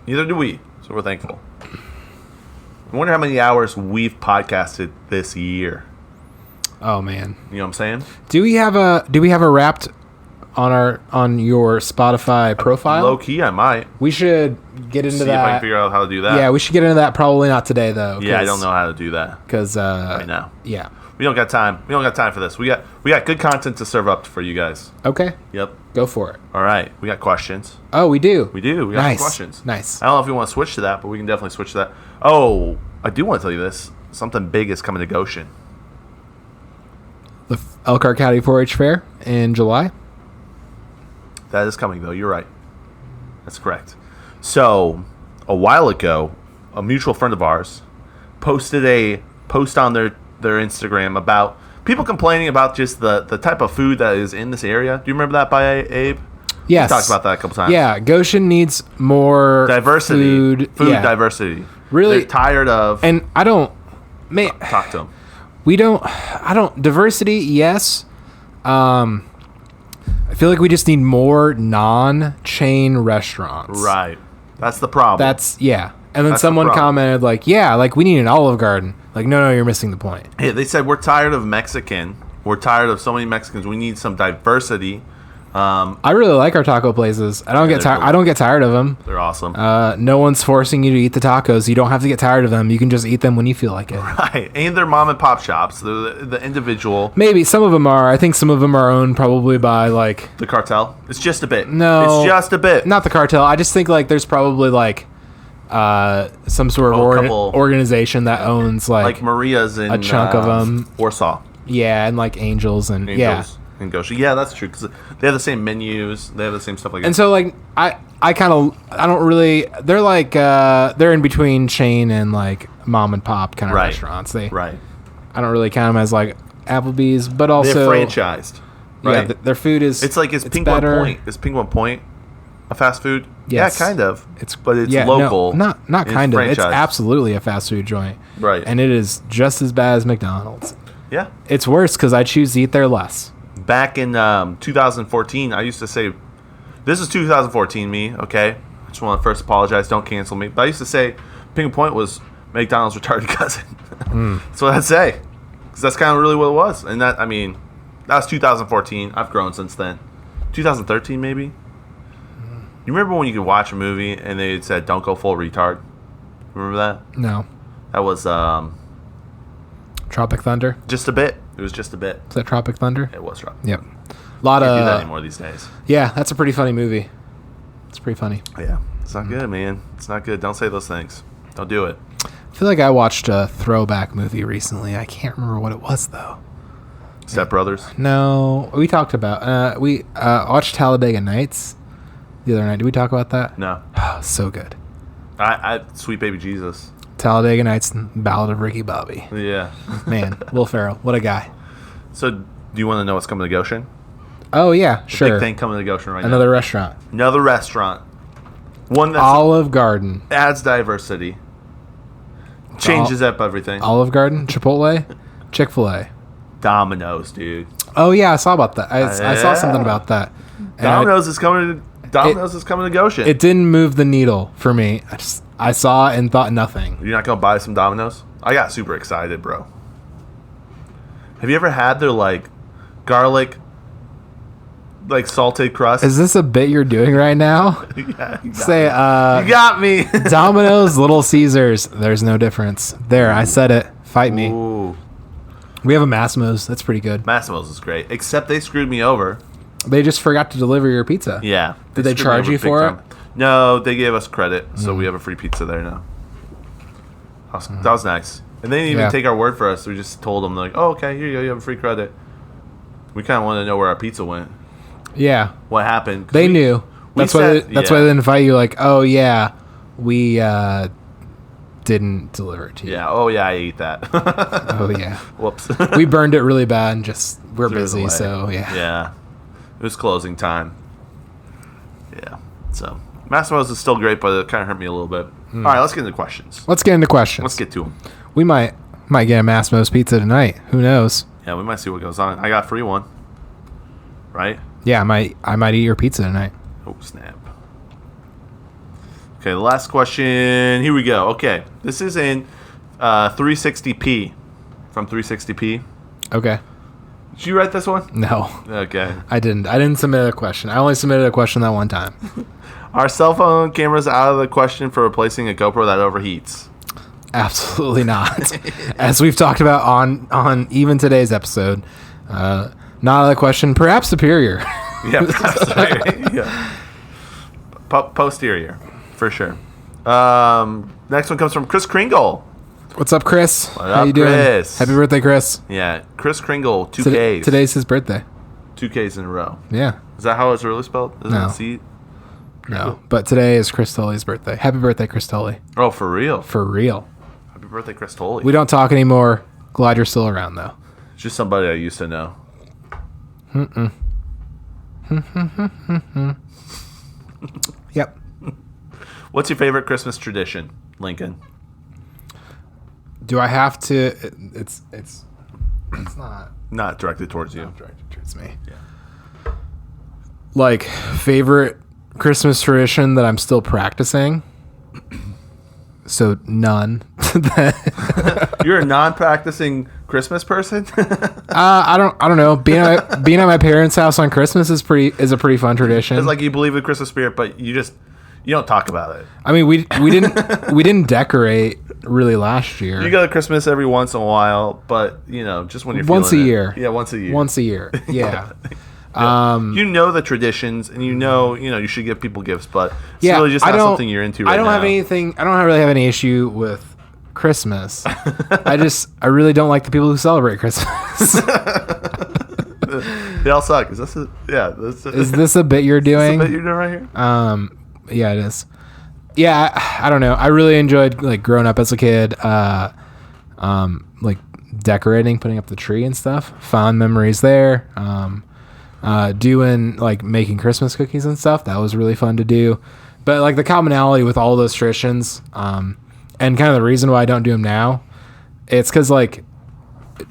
Neither do we. So we're thankful. I wonder how many hours we've podcasted this year. Oh man. You know what I'm saying? Do we have a Wrapped on your Spotify profile? Low key, I might. We should get into that. See if I can figure out how to do that. Yeah, we should get into that. Probably not today though. Yeah, I don't know how to do that. Because right now. Yeah. We don't got time. We don't got time for this. We got good content to serve up for you guys. Okay. Yep. Go for it. All right. We got questions. Oh, we do. We got some questions. Nice. I don't know if we want to switch to that, but we can definitely switch to that. Oh, I do want to tell you this. Something big is coming to Goshen. The Elkhart County 4-H Fair in July. That is coming, though. You're right. That's correct. So, a while ago, a mutual friend of ours posted a post on their Instagram about people complaining about just the type of food that is in this area. Do you remember that by Abe? Yes. We talked about that a couple times. Yeah, Goshen needs more diversity. Food diversity. Really? They're tired of... And I don't... Talk to them. Diversity, yes. I feel like we just need more non-chain restaurants. Right. That's the problem. And then someone commented like, we need an Olive Garden. Like, no, you're missing the point. Hey, they said we're tired of Mexican. We're tired of so many Mexicans. We need some diversity. I really like our taco places. I don't get tired. I don't get tired of them. They're awesome. No one's forcing you to eat the tacos. You don't have to get tired of them. You can just eat them when you feel like it. Right. And they're mom and pop shops. They're the individual. Maybe some of them are. I think some of them are owned probably by like the cartel. It's just a bit. No, it's just a bit. Not the cartel. I just think like there's probably like some sort of organization that owns like Maria's in a chunk of them. Warsaw. Yeah, and like Angels and Angels and Goshen. Yeah, that's true because they have the same menus. They have the same stuff like that. And so like I don't really. They're like they're in between chain and like mom and pop kind of restaurants. Right. I don't really count them as like Applebee's, but also they're franchised. Right. Yeah, their food is. It's like is Pink One Point? Is Pink One Point a fast food? Yes. Yeah, kind of. But it's yeah, local. No, not kind of. Franchised. It's absolutely a fast food joint. Right. And it is just as bad as McDonald's. Yeah. It's worse because I choose to eat there less. Back in 2014, I used to say, this is 2014 me, okay? I just want to first apologize. Don't cancel me. But I used to say Pink Point was McDonald's retarded cousin. That's what I'd say. Because that's kind of really what it was. And that was 2014. I've grown since then. 2013 maybe? You remember when you could watch a movie and they said, don't go full retard? Remember that? No. That was Tropic Thunder? just a bit. It was just a bit. Is that Tropic Thunder? It was Tropic. Yep. A lot Can't do that of. anymore these days. Yeah, that's a pretty funny movie. It's pretty funny. Yeah. It's not good, man. It's not good. Don't say those things. Don't do it. I feel like I watched a throwback movie recently. I can't remember what it was though. Step Brothers. No, we talked about we watched Talladega Nights the other night. Did we talk about that? No. Oh, so good. I Sweet Baby Jesus. Talladega Nights and Ballad of Ricky Bobby. Yeah. Man, Will Ferrell, what a guy. So, do you want to know what's coming to Goshen? Oh yeah, sure. Big thing coming to Goshen right Another now. restaurant. Another restaurant. One that Olive Garden. adds diversity. Changes up everything. Olive Garden, Chipotle, Chick-fil-A. Domino's, dude. Oh yeah, I saw about that. I saw something about that. And Domino's is coming to Goshen. It didn't move the needle for me. I saw it and thought nothing. You're not going to buy some Domino's? I got super excited, bro. Have you ever had their, like, garlic, like, salted crust? Is this a bit you're doing right now? Yeah, you Say, you got me. Domino's, Little Caesars. There's no difference. There, I said it. Fight me. Ooh. We have a Massimo's. That's pretty good. Massimo's is great, except they screwed me over. They just forgot to deliver your pizza. Yeah. Did they screwed me charge over you big for time. it? No, they gave us credit, so we have a free pizza there now. That was nice. And they didn't even take our word for us. We just told them, like, oh, okay, here you go, you have a free credit. We kind of wanted to know where our pizza went. Yeah. What happened. They knew. That's why they didn't invite you, like, oh, yeah, we didn't deliver it to you. Yeah, oh, yeah, I ate that. Oh, yeah. Whoops. We burned it really bad and just, we're Threw it busy, away. so, yeah. Yeah. It was closing time. Yeah. So, Massimo's is still great, but it kind of hurt me a little bit. All right, let's get into questions. Let's get into questions. Let's get to them. We might get a Massimo's pizza tonight. Who knows? Yeah, we might see what goes on. I got a free one. Right? Yeah, I might eat your pizza tonight. Oh, snap. Okay, the last question. Here we go. Okay, this is in 360p. From 360p. Okay. Did you write this one? No. Okay. I didn't submit a question. I only submitted a question that one time. Are cell phone cameras out of the question for replacing a GoPro that overheats? Absolutely not. As we've talked about on even today's episode, not out of the question. Perhaps superior. Yeah, yeah. Posterior, for sure. Next one comes from Chris Kringle. What's up, Chris? What How up, you doing? Chris? Happy birthday, Chris. Yeah, Chris Kringle, 2Ks. Today's his birthday. 2Ks in a row. Yeah. Is that how it's really spelled? Isn't No. it C? No, but today is Chris Tully's birthday. Happy birthday, Chris Tully. Oh, for real? For real. Happy birthday, Chris Tully. We don't talk anymore. Glad you're still around, though. Just somebody I used to know. Yep. What's your favorite Christmas tradition, Lincoln? Do I have to? It's not Not directed towards you. directed towards me. Yeah. Like, favorite Christmas tradition that I'm still practicing? So, none. You're a non-practicing Christmas person? I don't know. Being at my parents' house on Christmas is a pretty fun tradition. It's like you believe in Christmas spirit, but you don't talk about it. I mean, we didn't decorate really last year. You go to Christmas every once in a while, but just when you're Once feeling a it. year. Yeah, once a year. Once a year. Yeah. You know the traditions, and you should give people gifts, but it's Yeah, really just not something you're into right now. I don't really have any issue with Christmas. I really don't like the people who celebrate Christmas. They all suck. Is this a bit you're doing? Is this a bit you're doing right here? Yeah, it is. Yeah, I don't know. I really enjoyed like growing up as a kid. Like decorating, putting up the tree and stuff. Fond memories there. Doing like making Christmas cookies and stuff. That was really fun to do. But like the commonality with all those traditions, and kind of the reason why I don't do them now, it's because like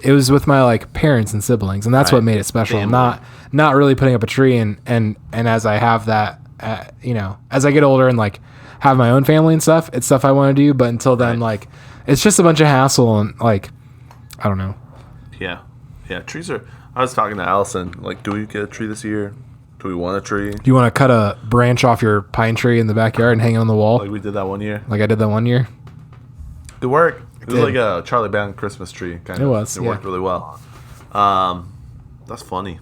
it was with my like parents and siblings, and that's what made it special. Family. Not really putting up a tree, and as I have that, as I get older and like have my own family and stuff, it's stuff I want to do. But until then, like it's just a bunch of hassle and like I don't know. Yeah, trees are. I was talking to Allison. Like, do we get a tree this year? Do we want a tree? Do you want to cut a branch off your pine tree in the backyard and hang it on the wall? Like we did that one year. Like I did that one year. It worked. It was like a Charlie Brown Christmas tree. Kind of. It was. It worked really well. That's funny.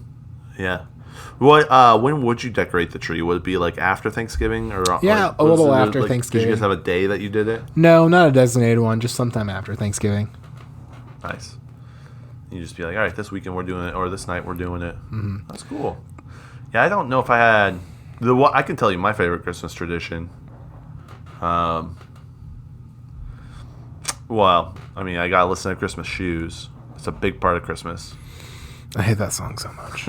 Yeah. What? When would you decorate the tree? Would it be like after Thanksgiving or? Yeah, like, a little after Thanksgiving. Did you guys have a day that you did it? No, not a designated one. Just sometime after Thanksgiving. Nice. You just be like, all right, this weekend we're doing it, or this night we're doing it. Mm-hmm. That's cool. Yeah, I don't know if I had I can tell you my favorite Christmas tradition. Well, I mean, I gotta listen to Christmas Shoes. It's a big part of Christmas. I hate that song so much.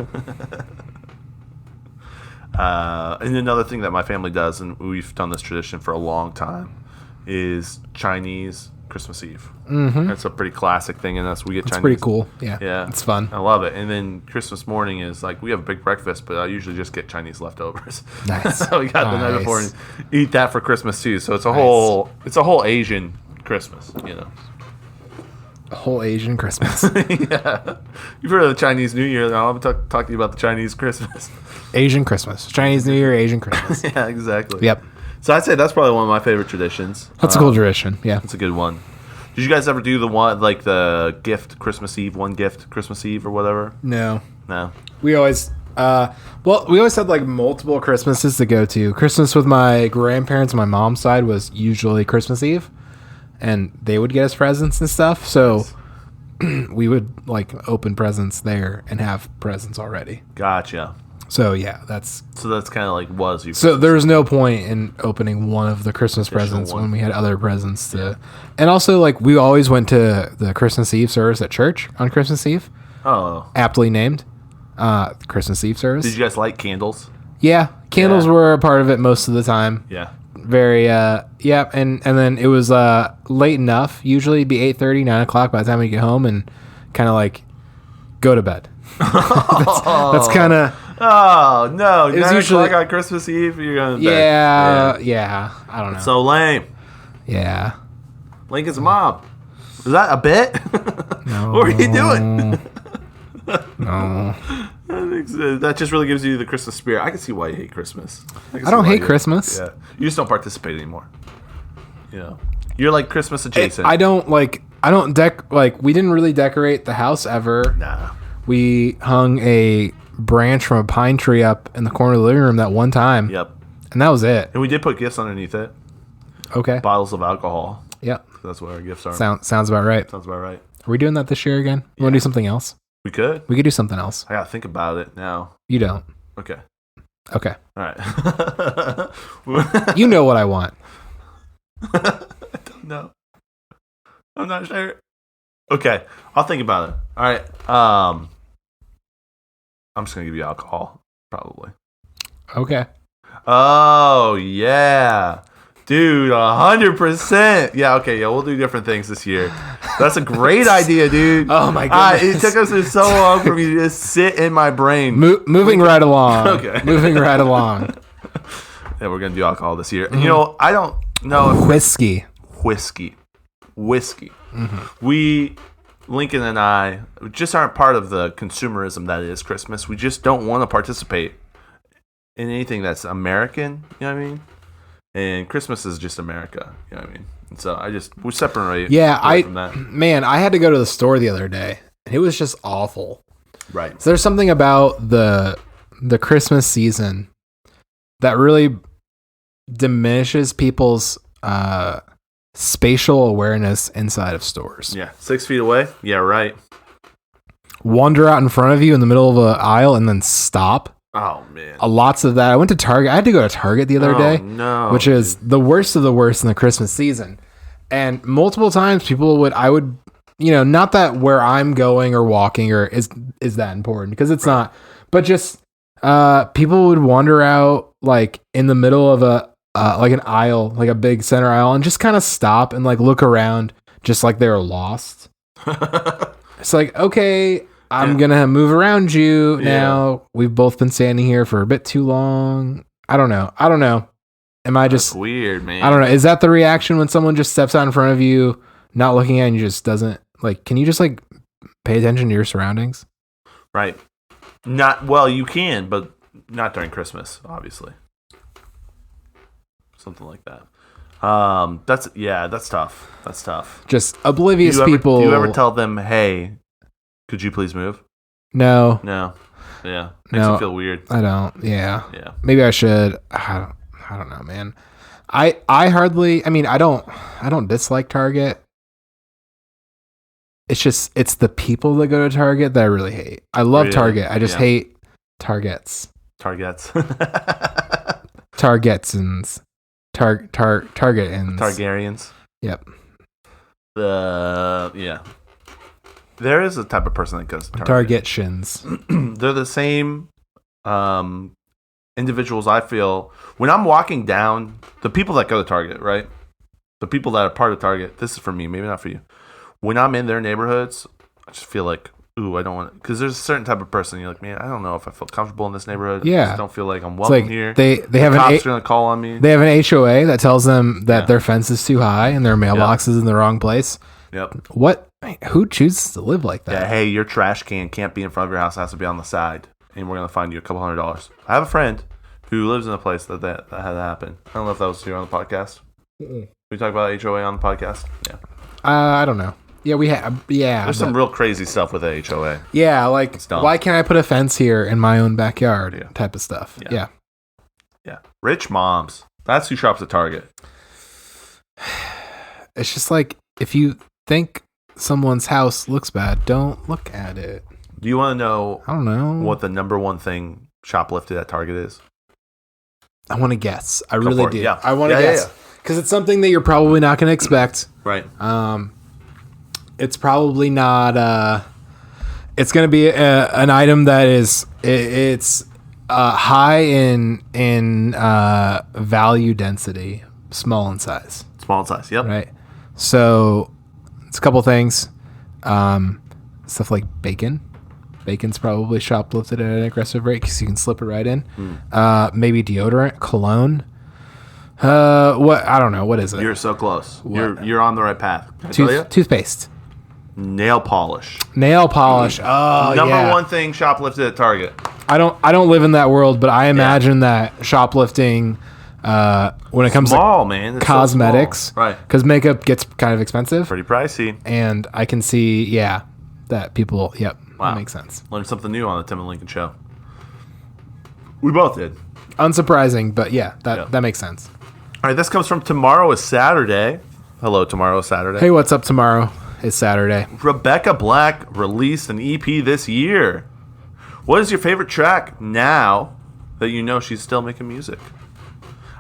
And another thing that my family does, and we've done this tradition for a long time, is Chinese Christmas Eve. Mm-hmm. That's a pretty classic thing in us. We get Chinese. It's pretty cool. Yeah. Yeah. It's fun. I love it. And then Christmas morning is like, we have a big breakfast, but I usually just get Chinese leftovers. Nice. So we got the night before and eat that for Christmas too. So it's a whole Asian Christmas, you know. A whole Asian Christmas. Yeah. You've heard of the Chinese New Year. I'm going to talk to you about the Chinese Christmas. Asian Christmas. Chinese New Year, Asian Christmas. Yeah, exactly. Yep. So I'd say that's probably one of my favorite traditions. That's a cool tradition. Yeah. It's a good one. Did you guys ever do the one, like the gift Christmas Eve, one gift Christmas Eve or whatever? No. We always had like multiple Christmases to go to. Christmas with my grandparents on my mom's side was usually Christmas Eve, and they would get us presents and stuff. So we would like open presents there and have presents already. Gotcha. So yeah, that's kind of like was you. So there was no point in opening one of the Christmas presents when we had other presents to, and also like we always went to the Christmas Eve service at church on Christmas Eve. Oh, aptly named, Christmas Eve service. Did you guys light candles? Yeah, candles were a part of it most of the time. Yeah. Very and then it was late enough. Usually it'd be 8:30, 9 o'clock by the time we get home and kind of like go to bed. that's kind of. Oh no! It was usually on Christmas Eve. You're going to bed. Yeah. I don't know. It's so lame. Yeah. Lincoln's mom. Is that a bit? No. What are you doing? No. That just really gives you the Christmas spirit. I can see why you hate Christmas. I don't hate Christmas. Yeah. You just don't participate anymore. You know. You're like Christmas adjacent. We didn't really decorate the house ever. Nah. We hung a branch from a pine tree up in the corner of the living room that one time. Yep. And that was it. And we did put gifts underneath it. Okay. Bottles of alcohol. Yep. That's what our gifts are. Sounds about right. Sounds about right. Are we doing that this year again? You want to do something else? We could. We could do something else. I gotta think about it now. You don't. Okay. All right. You know what I want. I don't know. I'm not sure. Okay. I'll think about it. All right. I'm just gonna give you alcohol, probably. Okay. Oh yeah. Dude, 100%. Yeah, okay, yeah, we'll do different things this year. That's a great idea, dude. Oh, my goodness. It took us so long for me to just sit in my brain. Moving right along. Okay. Moving right along. Yeah, we're going to do alcohol this year. Mm-hmm. You know, I don't know if... Whiskey. Mm-hmm. Lincoln and I, just aren't part of the consumerism that is Christmas. We just don't want to participate in anything that's American, you know what I mean? And Christmas is just America, you know what I mean? And so we separate from that. Man, I had to go to the store the other day, and it was just awful. Right. So there's something about the Christmas season that really diminishes people's spatial awareness inside of stores. Yeah, 6 feet away. Yeah, right. Wander out in front of you in the middle of an aisle and then stop. Oh man, Lots of that. I went to Target. I had to go to Target the other day, which is the worst of the worst in the Christmas season. And multiple times I would, not that where I'm going or walking or is that important, because it's not, but just people would wander out like in the middle of like an aisle, like a big center aisle, and just kind of stop and like look around just like they're lost. It's like, okay, I'm going to move around you now. We've both been standing here for a bit too long. I don't know. Am I just weird, man? I don't know. Is that the reaction when someone just steps out in front of you, not looking at you, and just doesn't like, can you just like pay attention to your surroundings? Right. You can, but not during Christmas, obviously. Something like that. That's tough. That's tough. Just oblivious people. Do you ever tell them, hey, could you please move? No. Yeah. Makes you feel weird. I don't. Yeah. Yeah. Maybe I should. I don't know, man. I don't dislike Target. It's the people that go to Target that I really hate. I love Target. I just hate Targets. Targets. Targetsons. Targetins. Targaryens. Yep. There is a type of person that goes to Target shins. They're the same individuals, I feel. When I'm walking down, the people that go to Target, right? The people that are part of Target, this is for me, maybe not for you. When I'm in their neighborhoods, I just feel like, ooh, I don't want to. Because there's a certain type of person, you're like, man, I don't know if I feel comfortable in this neighborhood. Yeah. I just don't feel like I'm welcome here. They have cops are going to call on me. They have an HOA that tells them that their fence is too high and their mailbox is in the wrong place. Yep. Who chooses to live like that? Yeah, hey, your trash can can't be in front of your house. It has to be on the side. And we're going to find you a couple $100. I have a friend who lives in a place that had happened. I don't know if that was here on the podcast. We talk about HOA on the podcast? Yeah. I don't know. Yeah, we have. Yeah. There's some real crazy stuff with the HOA. Yeah, like, why can't I put a fence here in my own backyard type of stuff? Yeah. Rich moms. That's who shops at Target. It's just like, if you think someone's house looks bad, don't look at it. Do you want to know? I don't know what the number one thing shoplifted at Target is. I want to guess. I really do. Yeah. I want to guess because it's something that you're probably not going to expect. Right. It's probably not. It's going to be an item that is it's high in value density, small in size. Small in size. Yep. Right. So it's a couple things. Stuff like bacon. Bacon's probably shoplifted at an aggressive rate because you can slip it right in. Maybe deodorant, cologne. What? I don't know. What is it? You're so close. You're on the right path. Toothpaste. Nail polish. Oh, Number one thing shoplifted at Target. I don't live in that world, but I imagine that shoplifting when it comes to cosmetics, so right? Because makeup gets kind of expensive, pretty pricey, and I can see that people. Yep. Wow. That makes sense. Learned something new on the Tim and Lincoln Show. We both did. Unsurprising, but that makes sense. All right, this comes from Tomorrow is Saturday. Hello, Tomorrow is Saturday. Hey, what's up, Tomorrow is Saturday. Rebecca Black released an EP this year. What is your favorite track now that you know she's still making music?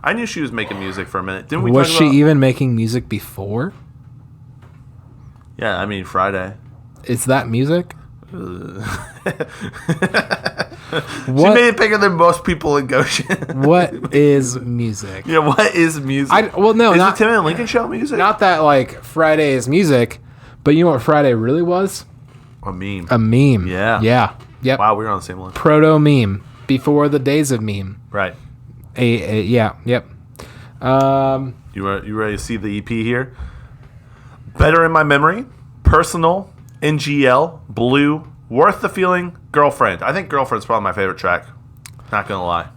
I knew she was making music for a minute. Didn't we? Was she even making music before? Yeah, I mean Friday. Is that music? She made it bigger than most people in Goshen. What is music? Yeah, what is music? Is the Tim and Lincoln Show music? Not that like Friday is music, but you know what Friday really was? A meme. A meme. Yeah. Yeah. Yep. Wow, we were on the same line. Proto meme before the days of meme. Right. Yeah. Yep. You ready to see the EP here? Better in My Memory, Personal, NGL, Blue, Worth the Feeling, Girlfriend. I think Girlfriend's probably my favorite track. Not gonna lie.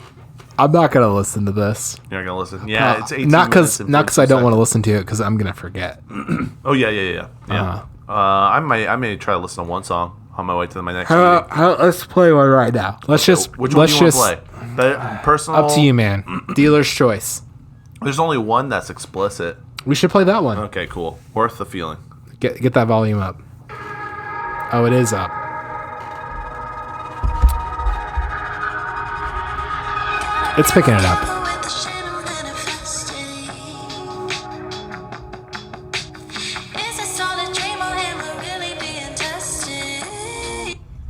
I'm not gonna listen to this. You're not gonna listen. Yeah, it's 18 not because I don't want to to listen to it because I'm gonna forget. Oh yeah. I may try to listen to one song on my way to my next. Let's play one right now. Which one do you want to play? The Personal. Up to you, man. Dealer's choice. There's only one that's explicit. We should play that one. Okay, cool. Worth the feeling. Get that volume up. Oh, it is up. It's picking it up.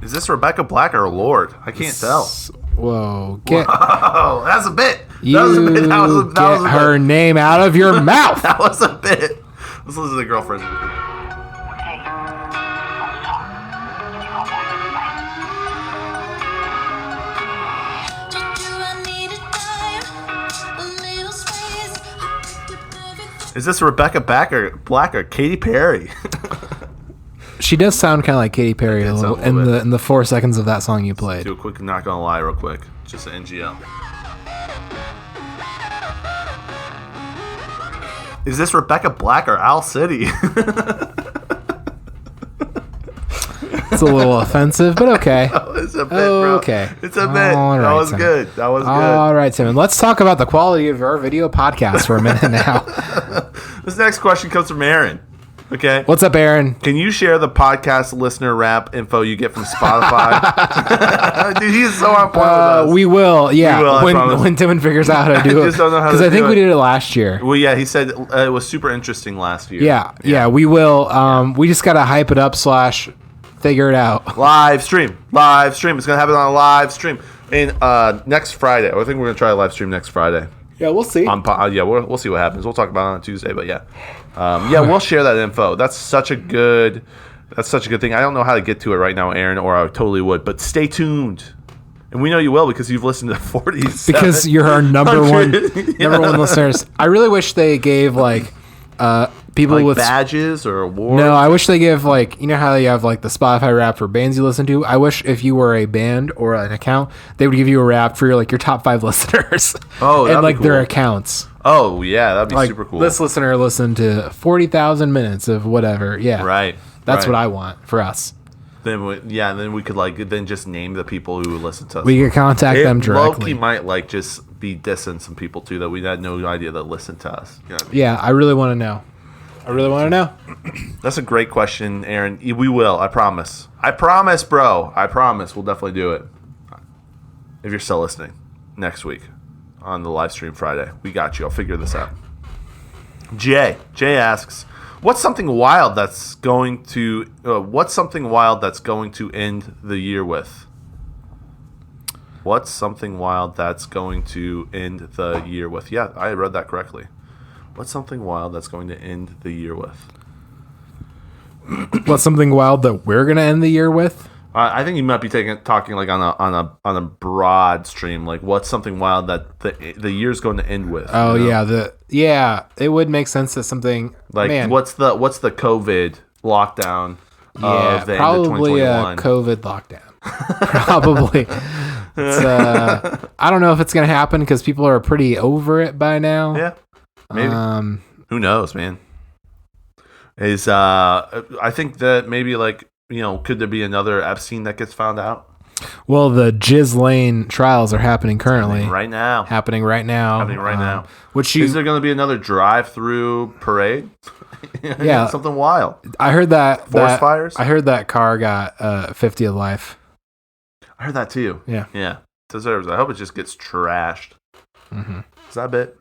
Is this Rebecca Black or Lord? I can't tell. Whoa. Whoa, that's a bit. You That was a bit. That was a get her bit. name out of your mouth. That was a bit. Let's listen to the girlfriend. Is this Rebecca Black or Katy Perry? She does sound kind of like Katy Perry a little sound a little in the 4 seconds of that song you played. Do a quick not gonna lie real quick. Just an NGL. Is this Rebecca Black or Owl City? It's a little offensive, but okay. It's a bit, bro. Okay. It's a bit. All That right, was Tim. good. That was good. All right, Timon. Let's talk about the quality of our video podcast for a minute now. This next question comes from Aaron. Okay. What's up, Aaron? Can you share the podcast listener rap info you get from Spotify? Dude, he's so on point with us. We will, yeah. We will, I promise. when Timon figures out how to do it. just don't know how to Because I think do we it. did it last year. Well, yeah, he said it was super interesting last year. Yeah, we will. We just got to hype it up / figure it out. Live stream. It's going to happen on a live stream. And next Friday. I think we're going to try a live stream next Friday. Yeah, we'll see. Yeah, we'll see what happens. We'll talk about it on Tuesday, but yeah. We'll share that info. That's such a good thing. I don't know how to get to it right now, Aaron, or I totally would, but stay tuned. And we know you will because you've listened to 47. Because you're our number one listeners. I really wish they gave people like with badges or awards. No, I wish they give you know how you have the Spotify Wrapped for bands you listen to. I wish if you were a band or an account, they would give you a Wrapped for your top 5 listeners. Oh, that'd and be their cool. accounts. Oh yeah, that'd be super cool. This listener listened to 40,000 minutes of whatever. Yeah, Right. That's right. what I want for us. Then we could then just name the people who listen to us. We could contact them directly. Low-key might just be dissing some people too that we had no idea that listen to us. You know what I mean? Yeah, I really want to know. That's a great question, Aaron. We will. I promise. I promise, bro. I promise. We'll definitely do it. If you're still listening next week on the live stream Friday, we got you. I'll figure this out. Jay asks, what's something wild that's going to end the year with? What's something wild that's going to end the year with? Yeah, I read that correctly. What's something wild that's going to end the year with? What's something wild that we're gonna end the year with? I think you might be talking on a broad stream. Like, what's something wild that the year's going to end with? Oh, you know? It would make sense that something what's the COVID lockdown of the end of probably a 2021? COVID lockdown. Probably. I don't know if it's gonna happen because people are pretty over it by now. Yeah, maybe. Who knows, man? I think that maybe could there be another Epstein that gets found out? Well, the Jizz Lane trials are happening currently. Happening right now. Is there going to be another drive-through parade? Yeah, something wild. I heard that forest fires. I heard that car got 50 of life. I heard that too. Yeah. Deserves. I hope it just gets trashed. Mm-hmm. Is that a bit?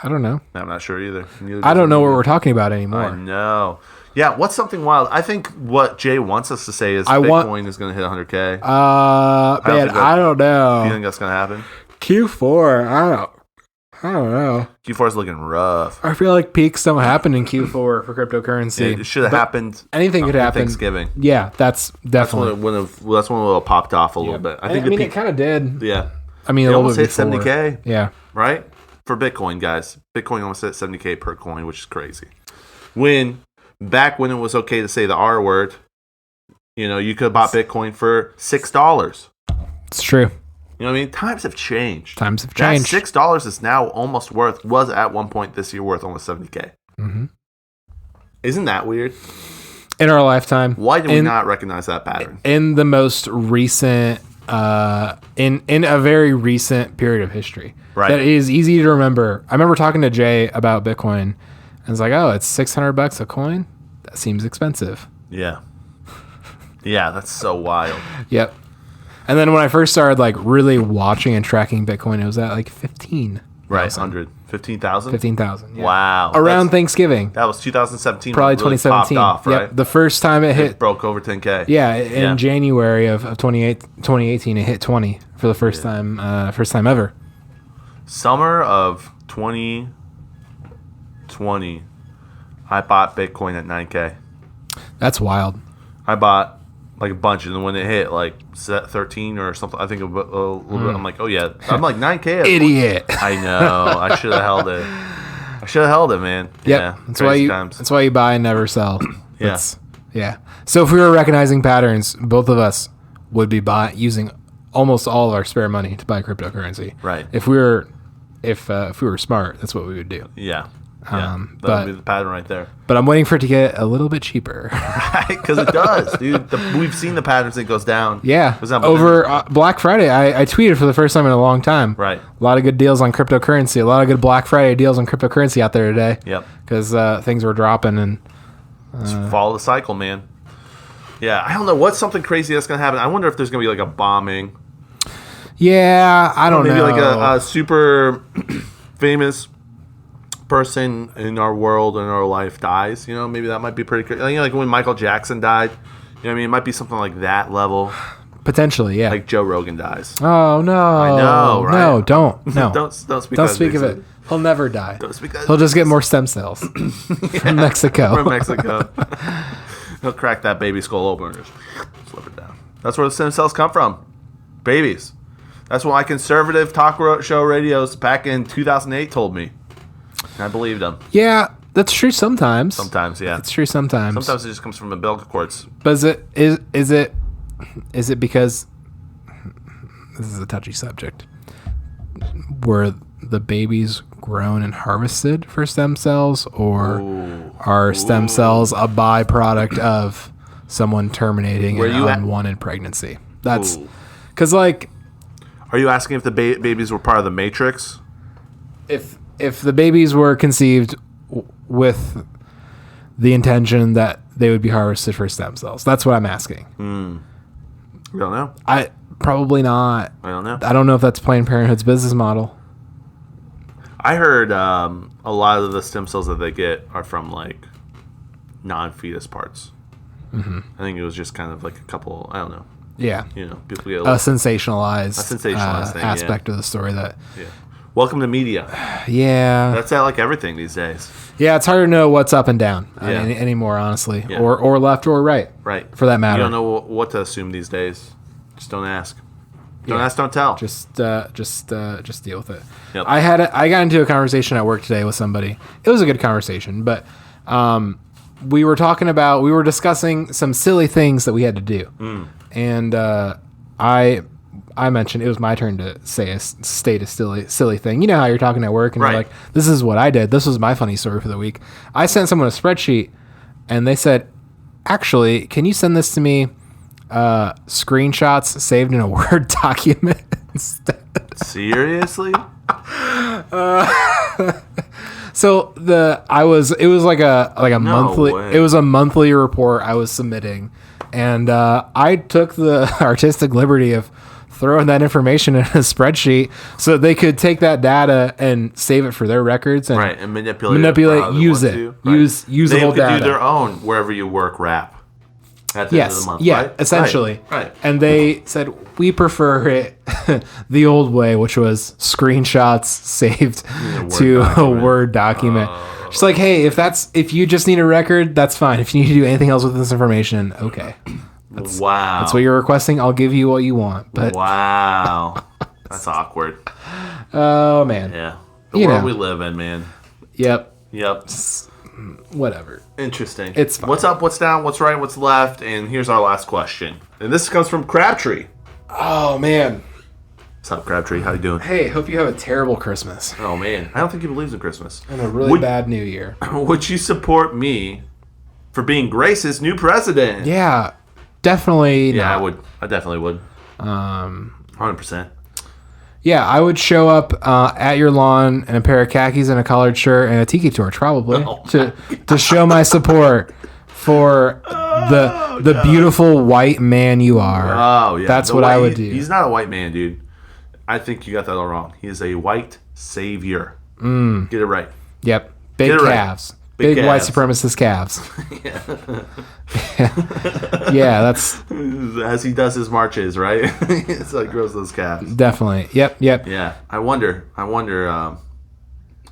I don't know. I'm not sure either. I don't know what we're talking about anymore. I know. Yeah, what's something wild? I think what Jay wants us to say is Bitcoin is going to hit 100K. I don't know. Do you think that's going to happen? Q4, I don't know. Q4 is looking rough. I feel like peaks don't happen in Q4 for cryptocurrency. It should have happened. Anything could happen. Thanksgiving. Yeah, that's definitely. That's when it popped off a little bit. I think it kind of did. Yeah. I mean, it a almost little hit before. 70K. Yeah. Right? For Bitcoin, guys. Bitcoin almost hit 70K per coin, which is crazy. Back when it was okay to say the R word, you could have bought Bitcoin for $6. It's true. You know what I mean? Times have changed. That $6 is now was at one point this year worth almost 70K. Mm-hmm. Isn't that weird? In our lifetime. Why do we not recognize that pattern? In the most recent, in a very recent period of history. Right. That is easy to remember. I remember talking to Jay about Bitcoin And it's like, oh, it's $600 a coin? That seems expensive. Yeah. Yeah, that's so wild. Yep. And then when I first started like really watching and tracking Bitcoin, it was at like 15. Right, 100. 15,000? 15,000. Yeah. Wow. Around Thanksgiving. That was 2017. Probably Really 2017. Popped off, right? Yep. The first time it hit. Broke over 10K. Yeah, in January of 2018, it hit 20 for the first time ever. Summer of 2020, I bought Bitcoin at 9K. That's wild. I bought like a bunch, and then when it hit like 13 or something, I think a little bit, I'm like, oh yeah, I'm like 9K. Idiot. I know. I should have held it. I should have held it, man. Yep. Yeah. That's why you buy and never sell. Yeah. Yeah. So if we were recognizing patterns, both of us would be using almost all of our spare money to buy cryptocurrency. Right. If we were smart, that's what we would do. Yeah. That would be the pattern right there. But I'm waiting for it to get a little bit cheaper. Right, because it does, dude. We've seen the patterns. It goes down. Yeah. Over Black Friday, I tweeted for the first time in a long time. Right. A lot of good deals on cryptocurrency. A lot of good Black Friday deals on cryptocurrency out there today. Yep. Because things were dropping and. Follow the cycle, man. Yeah, I don't know what's something crazy that's gonna happen. I wonder if there's gonna be like a bombing. Yeah, I don't know. Maybe like a super famous person in our world and our life dies. You know, maybe that might be pretty crazy. You know, like when Michael Jackson died. You know what I mean? It might be something like that level. Potentially, yeah. Like Joe Rogan dies. Oh no! I know, right? No, don't. No, don't speak. Don't speak of it. He'll never die. Don't speak. He'll just get more stem cells from Mexico. From Mexico. He'll crack that baby skull open and just slip it down. That's where the stem cells come from. Babies. That's what my conservative talk show radios back in 2008 told me. And I believed them. Yeah, that's true sometimes. Sometimes, yeah. It's true sometimes. Sometimes it just comes from umbilical cords. But is it because this is a touchy subject? Were the babies grown and harvested for stem cells, or are stem cells a byproduct of someone terminating an unwanted pregnancy? That's because, like, are you asking if the babies were part of the Matrix? If the babies were conceived with the intention that they would be harvested for stem cells, that's what I'm asking. We don't know. Probably not. I don't know. I don't know if that's Planned Parenthood's business model. I heard a lot of the stem cells that they get are from like non-fetus parts. Mm-hmm. I think it was just kind of like a couple. I don't know. Yeah. You know, people get a sensationalized thing, aspect of the story that. Yeah. Welcome to media. Yeah. That's like everything these days. Yeah, it's hard to know what's up and down anymore, honestly, or left or right. Right. For that matter. You don't know what to assume these days. Just don't ask. Don't ask, don't tell. Just deal with it. Yep. I got into a conversation at work today with somebody. It was a good conversation, but we were discussing some silly things that we had to do, and I mentioned it was my turn to state a silly thing. You know how you're talking at work and you're like, "This is what I did. This was my funny story for the week." I sent someone a spreadsheet, and they said, "Actually, can you send this to me?" Screenshots saved in a Word document instead. Seriously? So it was like a monthly way. It was a monthly report I was submitting, and I took the artistic liberty of throwing that information in a spreadsheet so they could take that data and save it for their records and manipulate use it. Use the whole data. They could do their own wherever you work rap. At the end of the month, yeah, right? essentially. Right. And they said, we prefer it the old way, which was screenshots saved to a Word document. Just like, hey, if you just need a record, that's fine. If you need to do anything else with this information, okay. That's what you're requesting. I'll give you what you want. But wow. That's awkward. Oh, man. Yeah. The world we live in, man. Yep. Whatever. Interesting. It's fine. What's up, what's down, what's right, what's left, and here's our last question. And this comes from Crabtree. Oh, man. What's up, Crabtree? How you doing? Hey, hope you have a terrible Christmas. Oh, man. I don't think he believes in Christmas. And a really bad New Year. Would you support me for being Grace's new president? Yeah, definitely Yeah, not. I would. I definitely would. 100%. Yeah, I would show up at your lawn in a pair of khakis and a collared shirt and a tiki torch, probably, to show my support for the beautiful white man you are. Oh, yeah. That's what I would do. He's not a white man, dude. I think you got that all wrong. He is a white savior. Get it right. Yep. Big calves. Right. Big white calves. supremacist calves. Yeah, that's... As he does his marches, right? It's like grows those calves. Definitely. Yep. Yeah. I wonder.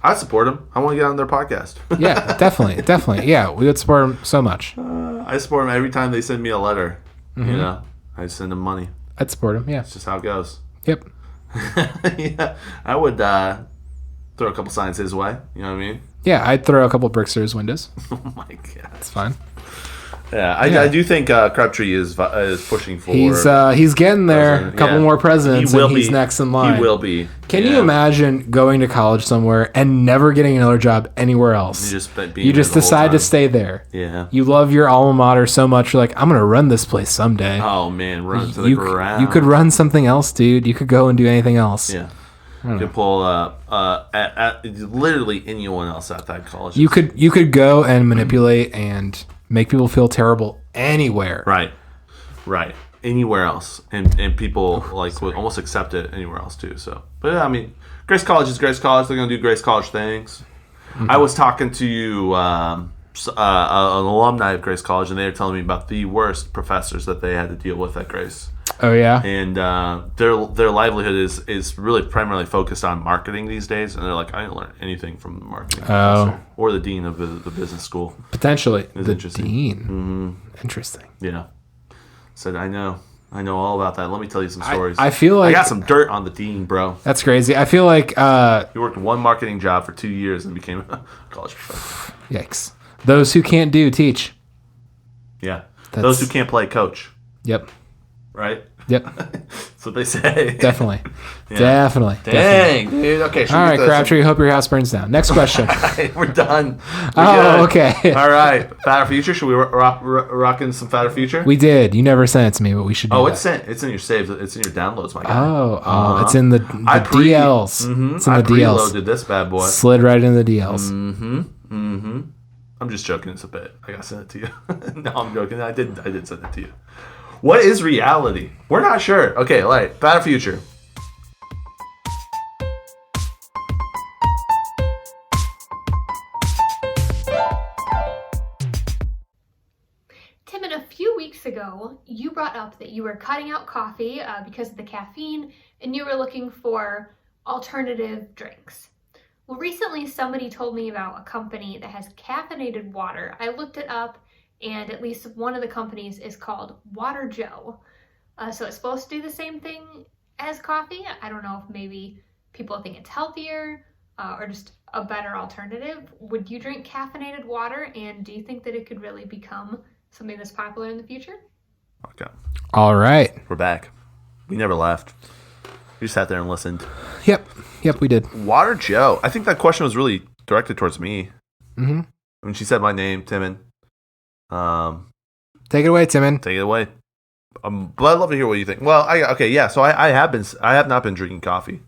I support him. I want to get on their podcast. Yeah, definitely. Yeah, we would support him so much. I support him every time they send me a letter. You know, I send them money. I'd support him, yeah. It's just how it goes. Yep. Yeah, I would throw a couple signs his way. You know what I mean? Yeah, I'd throw a couple bricks through his windows. Oh my god, it's fine. Yeah, I do think Crabtree is pushing for. He's getting there. A couple more presidents, and he's next in line. He will be. Can you imagine going to college somewhere and never getting another job anywhere else? You just decide to stay there. Yeah. You love your alma mater so much, you're like, I'm gonna run this place someday. Oh man, run to the ground. You could run something else, dude. You could go and do anything else. Yeah. You could pull at literally anyone else at that college. You could go and manipulate and make people feel terrible anywhere. Right. Anywhere else, and people would almost accept it anywhere else too. So, but yeah, I mean, Grace College is Grace College. They're gonna do Grace College things. I was talking to an alumni of Grace College, and they were telling me about the worst professors that they had to deal with at Grace. Oh yeah, and their livelihood is really primarily focused on marketing these days, and they're like, I didn't learn anything from the marketing professor or the dean of the business school. Potentially, the dean. Mm-hmm. Interesting. Yeah, said I know all about that. Let me tell you some stories. I feel like I got some dirt on the dean, bro. That's crazy. I feel like he worked one marketing job for 2 years and became a college professor. Yikes! Those who can't do teach. Yeah, those who can't play coach. Yep. Right? Yep. That's what they say. Definitely. Yeah. Dang, definitely. Dude. Okay. All right, Crabtree. Hope your house burns down. Next question. We're done. We're good. Okay. All right. Fatter Future. Should we rock in some Fatter Future? We did. You never sent it to me, but we should do that. It's sent. It's in your saves. It's in your downloads, my guy. Oh, it's in the DLs. Mm-hmm. It's in the DLs. I preloaded this bad boy. Slid right into the DLs. Mm-hmm. I'm just joking. It's a bit. I gotta send it to you. No, I'm joking. I did send it to you. What is reality? We're not sure. Okay, Fatter Future. Timon, a few weeks ago, you brought up that you were cutting out coffee because of the caffeine, and you were looking for alternative drinks. Well, recently somebody told me about a company that has caffeinated water. I looked it up, and at least one of the companies is called Water Joe. So it's supposed to do the same thing as coffee. I don't know if maybe people think it's healthier or just a better alternative. Would you drink caffeinated water, and do you think that it could really become something that's popular in the future? Okay. All right. We're back. We never left. We just sat there and listened. Yep, we did. Water Joe. I think that question was really directed towards me. Mm-hmm. When she said my name, Timon. Take it away, Timon. Take it away. But I'd love to hear what you think. Well, so I have not been drinking coffee,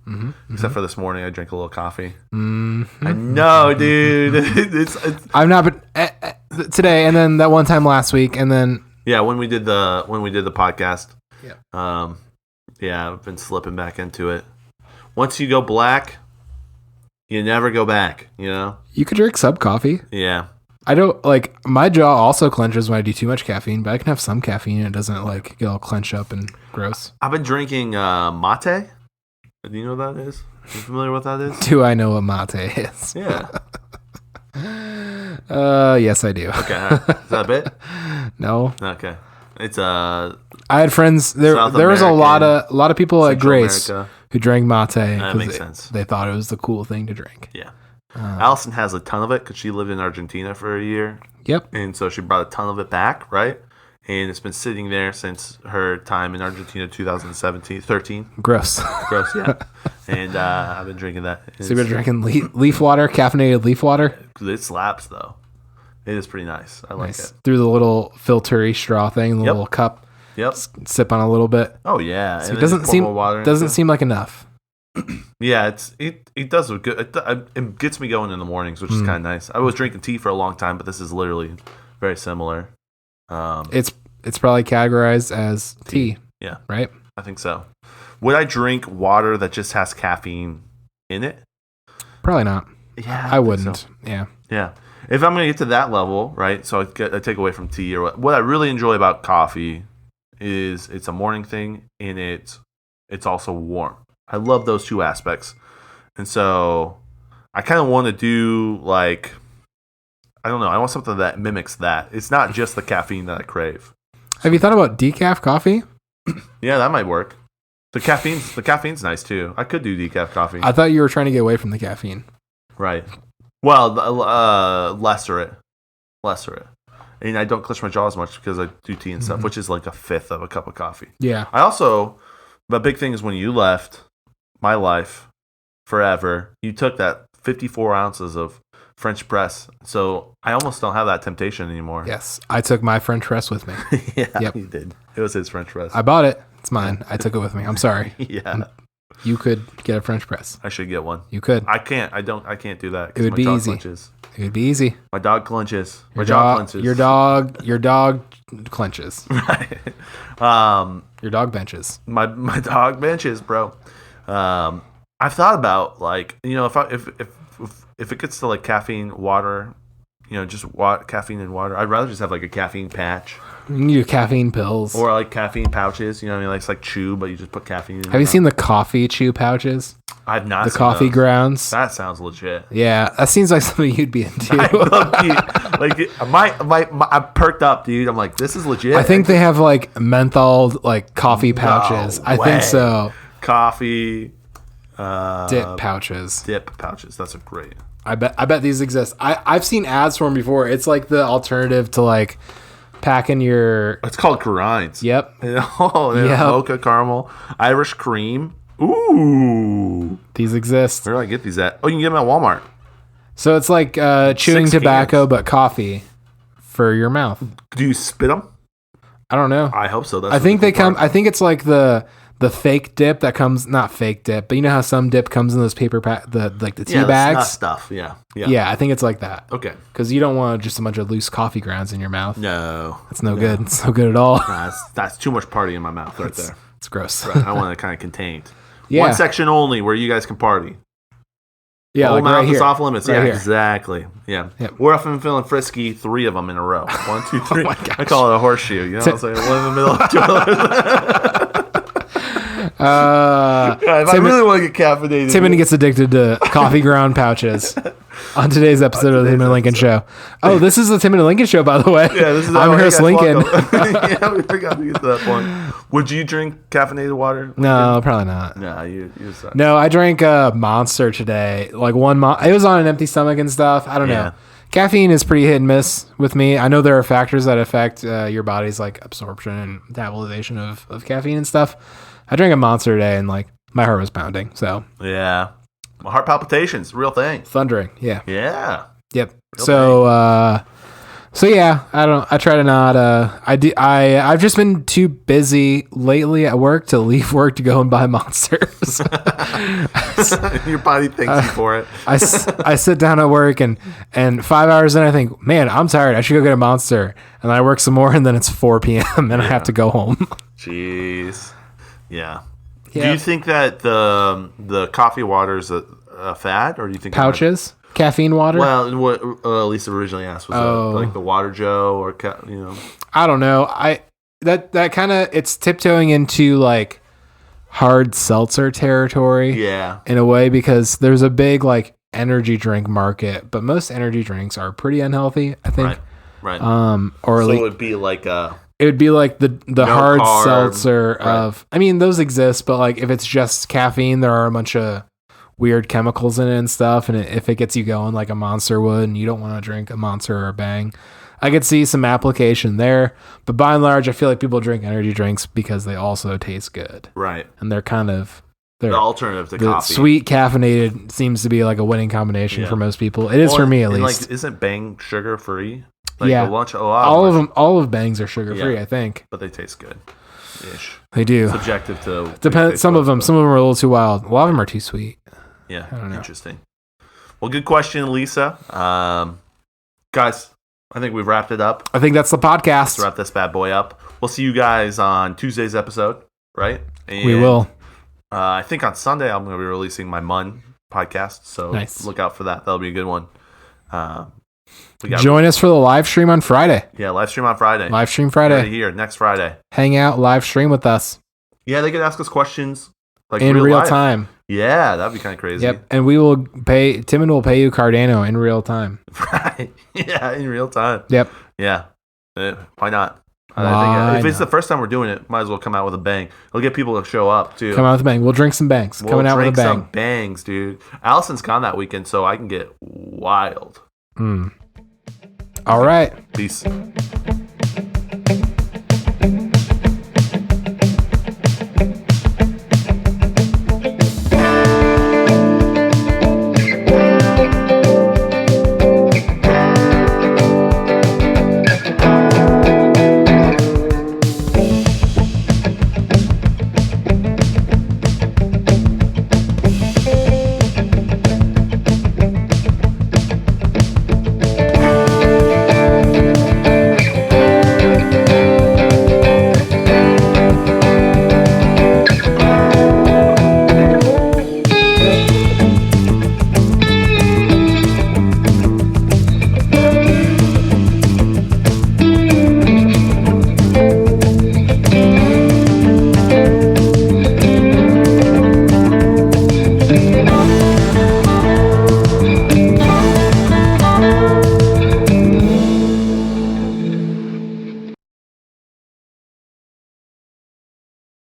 except for this morning. I drank a little coffee. Mm-hmm. I know, dude. it's I've not been today, and then that one time last week, and then when we did the podcast. Yeah. I've been slipping back into it. Once you go black, you never go back. You know. You could drink sub coffee. Yeah. I don't my jaw also clenches when I do too much caffeine, but I can have some caffeine and it doesn't get all clenched up and gross. I've been drinking mate. Do you know what that is? Are you familiar with what that is? Do I know what mate is? Yeah. Yes, I do. Okay. Is that a bit? No. Okay. It's I had friends there was a lot of people at Grace who drank mate. That makes sense. They thought it was the cool thing to drink. Yeah. Allison has a ton of it because she lived in Argentina for a year. Yep. And so she brought a ton of it back, right? And it's been sitting there since her time in Argentina, 13. Gross, yeah. And I've been drinking that. So you've been drinking leaf water, caffeinated leaf water? It slaps, though. It is pretty nice. I like it. Through the little filtery straw thing, the little cup. Yep. Sip on a little bit. Oh, yeah. So it doesn't seem like enough. Yeah, it does look good. It gets me going in the mornings, which is kind of nice. I was drinking tea for a long time, but this is literally very similar. It's probably categorized as tea. Yeah, right. I think so. Would I drink water that just has caffeine in it? Probably not. Yeah, I wouldn't. So. Yeah. If I'm going to get to that level, right? So I take away from tea or what I really enjoy about coffee is it's a morning thing and it's also warm. I love those two aspects. And so I kind of want to do like, I don't know, I want something that mimics that. It's not just the caffeine that I crave. Have you thought about decaf coffee? Yeah, that might work. The caffeine's nice too. I could do decaf coffee. I thought you were trying to get away from the caffeine. Right. Well, lesser it. And I don't clench my jaw as much because I do tea and stuff, which is like a fifth of a cup of coffee. Yeah. I also, the big thing is when you left my life forever, you took that 54 ounces of French press. So I almost don't have that temptation anymore. Yes. I took my French press with me. Yeah, you did. It was his French press. I bought it. It's mine. I took it with me. I'm sorry. Yeah. You could get a French press. I should get one. You could. I can't. I can't do that. It would be easy. Clenches. It would be easy. My dog clenches. My jaw clenches. Your dog clenches. Right. Your dog benches. My dog benches, bro. I've thought about like, you know, if it gets to like caffeine, water, you know, just caffeine and water, I'd rather just have like a caffeine patch. You can do caffeine pills. Or like caffeine pouches, you know what I mean? Like it's like chew, but you just put caffeine in. Have you seen the coffee chew pouches? I've not seen the coffee those. grounds. That sounds legit. Yeah, that seems like something you'd be into. I'm perked up, dude. I'm like, this is legit. I think they have like menthol like coffee pouches. No I think so. Coffee Dip pouches. Dip pouches. That's a great. I bet these exist. I've seen ads for them before. It's like the alternative to like packing your. It's called grinds. Yep. Oh, yeah. Yep. Mocha caramel, Irish cream. Ooh. These exist. Where do I get these at? Oh, you can get them at Walmart. So it's like chewing 6 tobacco, cans. but coffee for your mouth. Do you spit them? I don't know. I hope so. I think they come. I think it's like the fake dip that comes. Not fake dip, but you know how some dip comes in those paper the tea bags. Not stuff. Yeah. Yeah, I think it's like that. Okay. Because you don't want just a bunch of loose coffee grounds in your mouth. No. It's no good. It's no good at all. That's too much party in my mouth right there. It's gross. Right. I want it kind of contained. Yeah. One section only where you guys can party. Yeah, whole like mouth right here. is off limits. Right Yeah, here. exactly. Yeah. Yep. We're often feeling frisky 3 of them in a row. 1, 2, 3. Oh my gosh. I call it a horseshoe. You know what I'm saying? One in the middle of 2 others. If I really want to get caffeinated. Timon gets addicted to coffee ground pouches. On today's episode of the Timon and Lincoln Show. Oh, this is the Timon and Lincoln Show, by the way. Yeah, this is I'm your host, Lincoln. Yeah, we forgot to get to that point. Would you drink caffeinated water? No, probably not. No, you suck. No, I drank a Monster today. Like it was on an empty stomach and stuff. I don't Yeah. know. Caffeine is pretty hit and miss with me. I know there are factors that affect your body's like absorption and metabolization of caffeine and stuff. I drank a Monster today and like my heart was pounding. So Yeah. My heart palpitations, real thing. thundering. Yeah. Yeah. Yep. Real So yeah, I try to not. I've just been too busy lately at work to leave work to go and buy Monsters. Your body thanks you for it. I sit down at work and 5 hours in I think, man, I'm tired. I should go get a Monster. And then I work some more and then it's 4 p.m. and I have to go home. Jeez. Yeah. Yeah. Do you think that the coffee water is a fad, or do you think Pouches? Caffeine water? Well, what Lisa originally asked was like the water Joe or I don't know. That kind of it's tiptoeing into like hard seltzer territory. Yeah. In a way, because there's a big like energy drink market, but most energy drinks are pretty unhealthy, I think. Right. Or so like, it would be like it would be like the no hard carb, seltzer right. of. I mean, those exist, but like if it's just caffeine, there are a bunch of weird chemicals in it and stuff. And if it gets you going like a Monster would, and you don't want to drink a Monster or a Bang, I could see some application there. But by and large, I feel like people drink energy drinks because they also taste good. Right. And they're kind of the alternative to coffee. Sweet caffeinated seems to be like a winning combination for most people. It is for me at least. Like, isn't Bang sugar free? Like yeah. a lunch, all of Bangs are sugar free, I think. But they taste good. ish. They do. Subjective to Depends. Some of them are a little too wild. A lot of them are too sweet. Yeah, I don't know. interesting. Well, good question, Lisa. Guys, I think we've wrapped it up. I think that's the podcast. Let's wrap this bad boy up. We'll see you guys on Tuesday's episode, right? And, we will. I think on Sunday I'm going to be releasing my Mun podcast, so nice. Look out for that. That'll be a good one. Join us for the live stream on Friday. Yeah, live stream on Friday. Live stream Friday. Right here, next Friday. Hang out, live stream with us. Yeah, they could ask us questions like in real life. time. Yeah, that'd be kind of crazy. Yep, and we will pay. Timon will pay you Cardano in real time. Right? Yeah, in real time. Yep. Yeah. Why not? Why I think if it's not? the first time we're doing it, might as well come out with a bang. It'll get people to show up too. Come out with a bang. We'll drink some bangs. Coming out with a bang. Some bangs, dude. Allison's gone that weekend, so I can get wild. All right. Peace.